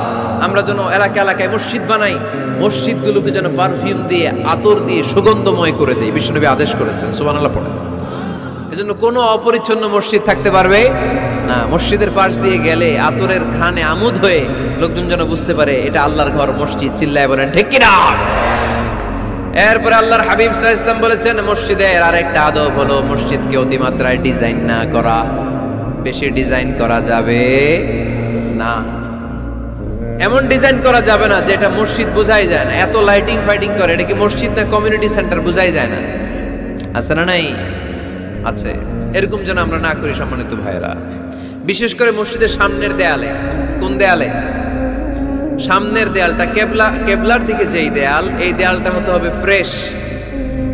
আমরা যেন এলাকা এলাকায় মসজিদ বানাই, মসজিদগুলোকে যেন পারফিউম দিয়ে, আতর দিয়ে সুগন্ধময় করে দেই। বিশ্বনবী আদেশ করেছেন, সুবহানাল্লাহ পড়েন। এজন্য কোনো অপরিচ্ছন্ন মসজিদ থাকতে পারবে না। মসজিদের পাশ দিয়ে গেলে আতরের ঘ্রাণে আমোদ হয়ে লোকজন যেন বুঝতে পারে এটা আল্লাহর ঘর, মসজিদ। চিল্লায় বলেন ঠিক কিনা? এরপরে আল্লাহর হাবিব সাল্লাল্লাহু আলাইহি ওয়াসাল্লাম বলেছেন, মসজিদের আরেকটা আদব হলো মসজিদকে অতিমাত্রায় ডিজাইন না করা। বেশি ডিজাইন করা যাবে না, এমন ডিজাইন করা যাবে না যে এটা মসজিদ বোঝাই যায় না। এত লাইটিং ফাইটিং করে, এটা কি মসজিদ না কমিউনিটি সেন্টার বোঝাই যায় না। আছে না নাই? আছে। এরকম যেন আমরা না করি সম্মানিত ভাইয়েরা। বিশেষ করে মসজিদের সামনের দেয়ালে। কোন দেয়ালে? সামনের দেয়ালটা, কেবলার দিকে যেই দেয়াল, এই দেয়ালটা হতে হবে ফ্রেশ,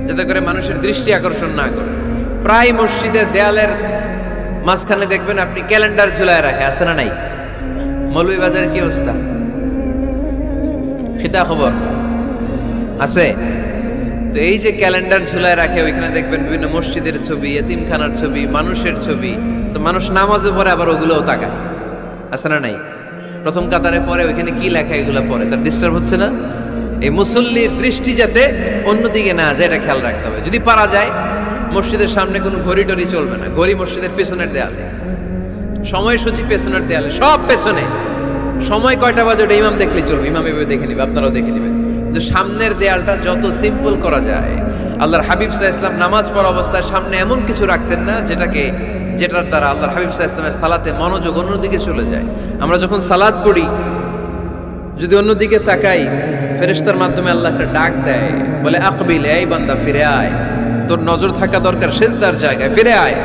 যাতে করে মানুষের দৃষ্টি আকর্ষণ না করে। প্রায় মসজিদের দেয়ালের মাঝখানে দেখবেন আপনি ক্যালেন্ডার ঝুলায় রাখে, আছে না নাই? মৌলভীবাজারের কি অবস্থা? সেটা খবর আছে? তো এই যে ক্যালেন্ডার ঝুলায় রাখে, ওইখানে দেখবেন বিভিন্ন মসজিদের ছবি, এতিমখানার ছবি, মানুষের ছবি। তো মানুষ নামাজও পড়ে, আবার ওগুলোও তাকায়, আছে না নাই? প্রথম কাতারে পরে ওইখানে কি লেখা, এগুলো পরে, তার ডিস্টার্ব হচ্ছে না? এই মুসল্লির দৃষ্টি যাতে অন্যদিকে না যায়, এটা খেয়াল রাখতে হবে। যদি পারা যায়, মসজিদের সামনে কোনো ঘড়ি টড়ি চলবে না। ঘড়ি মসজিদের পেছনের দেয়ালে, সময়সূচি পেছনের দেয়ালে, সব পেছনে। সময় কয়টা বাজে ওটা ইমাম দেখলেই চলবে, ইমাম এভাবে দেখে নিবে, আপনারাও দেখে নেবেন। কিন্তু সামনের দেয়ালটা যত সিম্পল করা যায়। আল্লাহর হাবিব সাল্লাল্লাহু আলাইহি ওয়াসাল্লাম নামাজ পড়া অবস্থায় সামনে এমন কিছু রাখতেন না যেটার দ্বারা আল্লাহর হাবিব সাল্লাল্লাহু আলাইহি ওয়াসাল্লামের সালাতে মনোযোগ অন্যদিকে চলে যায়। আমরা যখন সালাত পড়ি, যদি অন্যদিকে তাকাই, ফেরেশতার মাধ্যমে আল্লাহ একটা ডাক দেয়, বলে আকবিল, এই বান্দা ফিরে আয়, তোর নজর থাকা দরকার সিজদার জায়গায়, ফিরে আয়।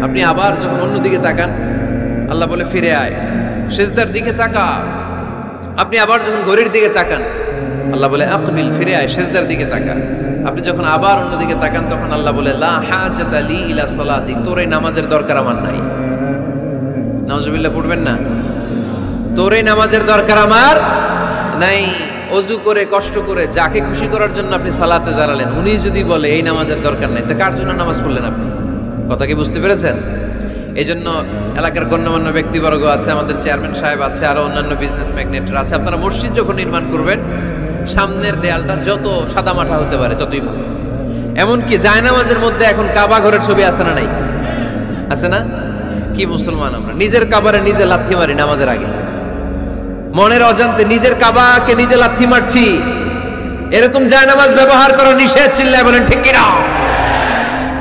আপনি আবার যখন অন্যদিকে তাকান, আল্লাহ বলে ফিরে আয়, সিজদার দিকে তাকা। আপনি আবার যখন ঘড়ির দিকে তাকান, আল্লাহ বলে আকবিল, ফিরে আয়, সিজদার দিকে তাকা। আপনি যখন আবার অন্যদিকে তাকান, তখন আল্লাহ বলে লা হাজাতা লি ইলা সালাতি, তোর এই নামাজের দরকার আমার নাই। নাউজুবিল্লাহ পড়বেন না? তোর এই নামাজের দরকার আমার নাই। অজু করে কষ্ট করে যাকে খুশি করার জন্য আপনি সালাতে দাঁড়ালেন, উনি যদি বলে এই নামাজের দরকার নাই, তা কার জন্য নামাজ পড়লেন আপনি? কথা কি বুঝতে পেরেছেন? এই জন্য এলাকার গণ্যমান্য ব্যক্তিবর্গ আছে, আমাদের চেয়ারম্যান সাহেব আছে, আরো অন্যান্য বিজনেস ম্যাগনেটরা আছে। আপনারা মসজিদ যখন নির্মাণ করবেন, সামনের দেয়ালটা যত সাদামাটা হতে পারে ততই ভালো। এমনকি জায়নামাজের মধ্যে এখন কাবা ঘরের ছবি আছে না নাই? আছে না? কি মুসলমান আমরা, নিজের কাবারে নিজে লাথি মারি নামাজের আগে, মনের অজান্তে নিজের কাবাকে নিজে লাথি মারছি। এরকম জায়নামাজ ব্যবহার করা নিষেধ। চিল্লায় বলেন ঠিক কিনা?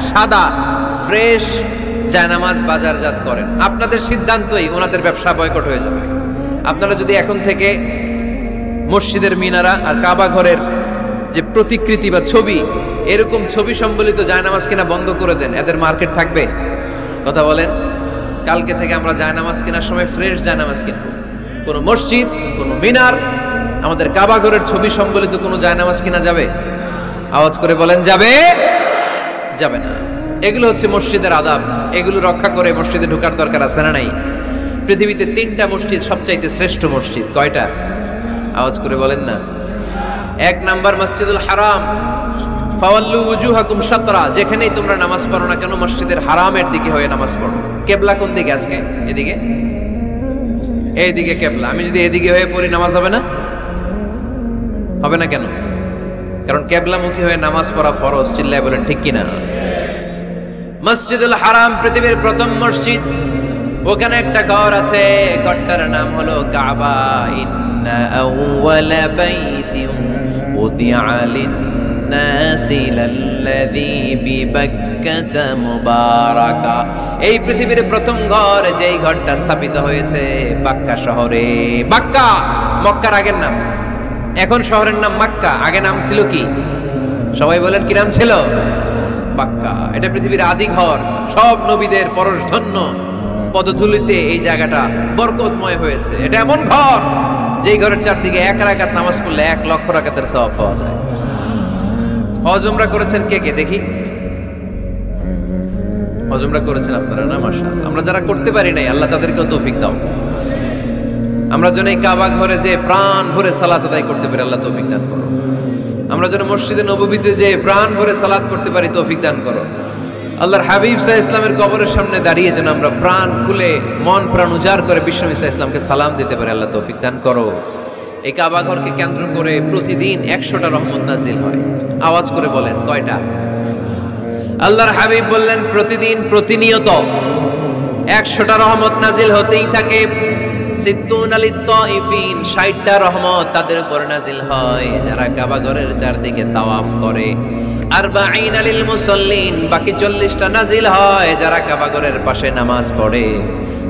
সাদা ফ্রেশ জায়নামাজ বাজারজাত করেন। আপনাদের সিদ্ধান্তই ওনাদের ব্যবসা বয়কট হয়ে যাবে। আপনারা যদি এখন থেকে মসজিদের মিনারা আর কাবা ঘরের যে প্রতিকৃতি বা ছবি, এরকম ছবি সম্বলিত জায়নামাজ কিনা বন্ধ করে দেন, এদের মার্কেট থাকবে? কথা বলেন। কালকে থেকে আমরা জায়নামাজ কেনার সময় ফ্রেশ জায়নামাজ কিনবো। কোনো মসজিদ, কোনো মিনার, আমাদের কাবা ঘরের ছবি সম্বলিত কোনো জায়নামাজ কিনা যাবে? আওয়াজ করে বলেন, যাবে? যাবে না। এগুলো হচ্ছে মসজিদের আদাব, এগুলো রক্ষা করে মসজিদে ঢোকার দরকার আছে না নাই? পৃথিবীতে 3টা মসজিদ সবচাইতে শ্রেষ্ঠ মসজিদ, কয়টা? আওয়াজ করে বলেন না। 1 নাম্বার মসজিদুল হারাম, ফাওয়াল্লু উজুহাকুম শাতরা, যেখানেই তোমরা নামাজ পড়ো না কেন মসজিদের হারামের দিকে হয়ে নামাজ পড়ো। কিবলা কোন দিকে আজকে? এদিকে, এইদিকে কিবলা। আমি যদি এদিকে হয়ে পড়ি নামাজ হবে না? হবে না কেন? কারণ কিবলামুখী হয়ে নামাজ পড়া ফরজ। চিল্লায় বলেন ঠিক কিনা? মসজিদুল হারাম পৃথিবীর প্রথম মসজিদ। ওখানে একটা ঘর আছে, ঘরটার নাম হলো কাবা। ইন্না আউওয়ালা বাইতিন উদিআ লিন-নাসি লাল্লাযী বিবাক্কাতা মুবারাকা। এই পৃথিবীর প্রথম ঘর, যেই ঘরটা স্থাপিত হয়েছে বাক্কা শহরে। বাক্কা মক্কার আগের নাম, এখন শহরের নাম মক্কা। আগে নাম ছিল কি? সবাই বলেন, কি নাম ছিল? বাক্কা। এটা পৃথিবীর আদি ঘর। সব নবীদের পরশধন্য পদধূলিতে এই জায়গাটা বরকতময় হয়েছে। এটা এমন ঘর যেই ঘরের চারদিকে 1 রাকাত নামাজ পড়লে 1 লক্ষ রাকাতের সওয়াব পাওয়া যায়। হজ উমরা করেছেন কে কে দেখি? হজ উমরা করেছেন আপনারা না? মাশাআল্লাহ। আমরা যারা করতে পারি নাই, আল্লাহ তাদেরকেও তৌফিক দাও। আমরা যেন এই কাবা ঘরে যে প্রাণ ভরে সালাত আদায় করতে পারি, আল্লাহ তৌফিক দান করো। আমরা যেন মসজিদে নববীতে যে প্রাণ ভরে সালাত করতে পারি, তৌফিক দান করো। আল্লাহর হাবিব সাল্লাল্লাহু আলাইহি ইসলামের কবরের সামনে দাঁড়িয়ে যেন আমরা প্রাণ খুলে মন প্রাণ উজাড় করে বিশ্বনবী সাল্লাল্লাহু আলাইহি ইসলামকে সালাম দিতে পারি, আল্লাহ তৌফিক দান করো। এই কাবা ঘরকে কেন্দ্র করে প্রতিদিন 100টা রহমত নাজিল হয়। আওয়াজ করে বলেন, কয়টা? আল্লাহর হাবিব বললেন প্রতিদিন, প্রতিনিয়ত 100টা রহমত নাজিল হতেই থাকে। 60টা রহমত তাদের উপর নাজিল হয় যারা কাবা ঘরের চারদিকে তাওয়াফ করে। 40 লিল মুসাল্লিন, বাকি 40টা নাজিল হয় যারা কাবা ঘরের পাশে নামাজ পড়ে।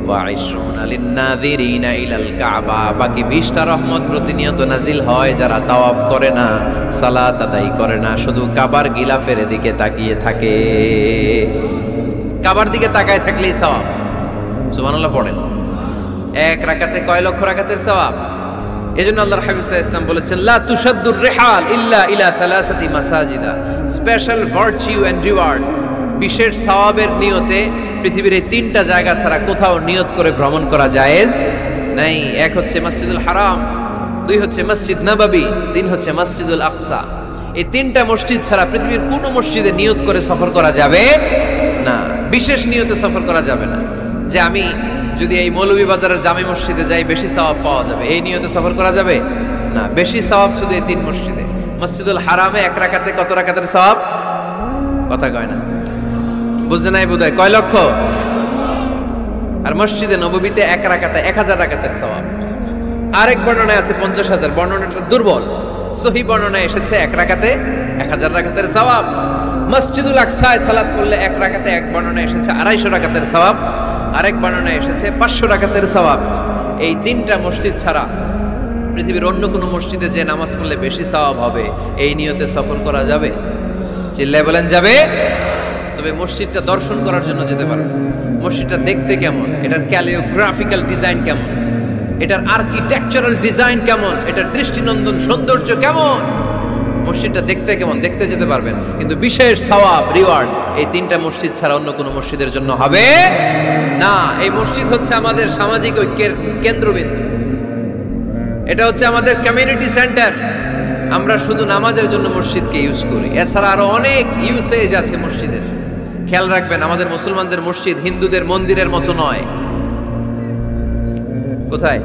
ওয়া 20 লিন নাযিরিনা ইলাল কাবা, বাকি 20টা রহমত প্রতিনিয়ত নাজিল হয় যারা তাওয়াফ করে না, সালাত আদায় করে না, শুধু কাবার গিলাফের দিকে তাকিয়ে থাকে। কাবার দিকে তাকায় থাকলেই সওয়াব। সুবহানাল্লাহ পড়েন। 1 রাকাতে কয় লক্ষ রাকাতের সওয়াব? এজন্য আল্লাহর হাবিব সাল্লাল্লাহু আলাইহি ওয়াসাল্লাম বলেছেন, লা তুশাদ্দুর রিহাল ইল্লা ইলা সালাসাতি মাসাজিদা। স্পেশাল ভার্চু এন্ড রিওয়ার্ড, বিশেষ সওয়াবের নিয়তে পৃথিবীর এই 3টা জায়গা ছাড়া কোথাও নিয়ত করে ভ্রমণ করা জায়েজ নাই। 1 হচ্ছে মসজিদুল হারাম, 2 হচ্ছে মসজিদ নববী, 3 হচ্ছে মসজিদুল আকসা। এই 3টা মসজিদ ছাড়া পৃথিবীর কোনো মসজিদে নিয়ত করে সফর করা যাবে না। বিশেষ নিয়তে সফর করা যাবে না যে আমি যদি এই মৌলভীবাজারের জামে মসজিদে যাই বেশি সওয়াব পাওয়া যাবে, এই নিয়তে সফর করা যাবে না। বেশি সওয়াব শুধু এই 3 মসজিদে। মসজিদুল হারামে 1 রাকাতে কত রাকাতের সওয়াব? কথা কয় না, বুঝে নাই বোধহয়। কয় লক্ষ? আর মসজিদে নববীতে 1 রাকাতে 1000 রাকাতের সওয়াব। আরেক বর্ণনায় আছে 50,000, বর্ণনাটা দুর্বল। সহিহ বর্ণনায় এসেছে 1 রাকাতে 1000 রাকাতের সওয়াব। মসজিদুল আকসায় সালাত পড়লে 1 রাকাতে, এক বর্ণনায় এসেছে 250 রাকাতের সওয়াব, আরেক বর্ণনায় এসেছে 500 রাকাতের সওয়াব। এই 3টা মসজিদ ছাড়া পৃথিবীর অন্য কোনো মসজিদে যে নামাজ পড়লে বেশি সওয়াব হবে, এই নিয়তে সফর করা যাবে? চিল্লায় বলেন, যাবে। তবে মসজিদটা দর্শন করার জন্য যেতে পারবে। মসজিদটা দেখতে কেমন, এটার ক্যালিওগ্রাফিক্যাল ডিজাইন কেমন, এটার আর্কিটেকচারাল ডিজাইন কেমন, এটার দৃষ্টিনন্দন সৌন্দর্য কেমন, মসজিদটা দেখতে কেমন, দেখতে যেতে পারবেন। কিন্তু বিশেষ সওয়াব রিওয়ার্ড এই 3টা মসজিদ ছাড়া অন্য কোনো মসজিদের জন্য হবে না। এই মসজিদ হচ্ছে আমাদের সামাজিক ঐক্যের কেন্দ্রবিন্দু, এটা হচ্ছে আমাদের কমিউনিটি সেন্টার। আমরা শুধু নামাজের জন্য মসজিদকে ইউজ করি, এছাড়া আরো অনেক ইউসেজ আছে মসজিদের। খেয়াল রাখবেন, আমাদের মুসলমানদের মসজিদ হিন্দুদের মন্দিরের মতো নয়। কোথায়?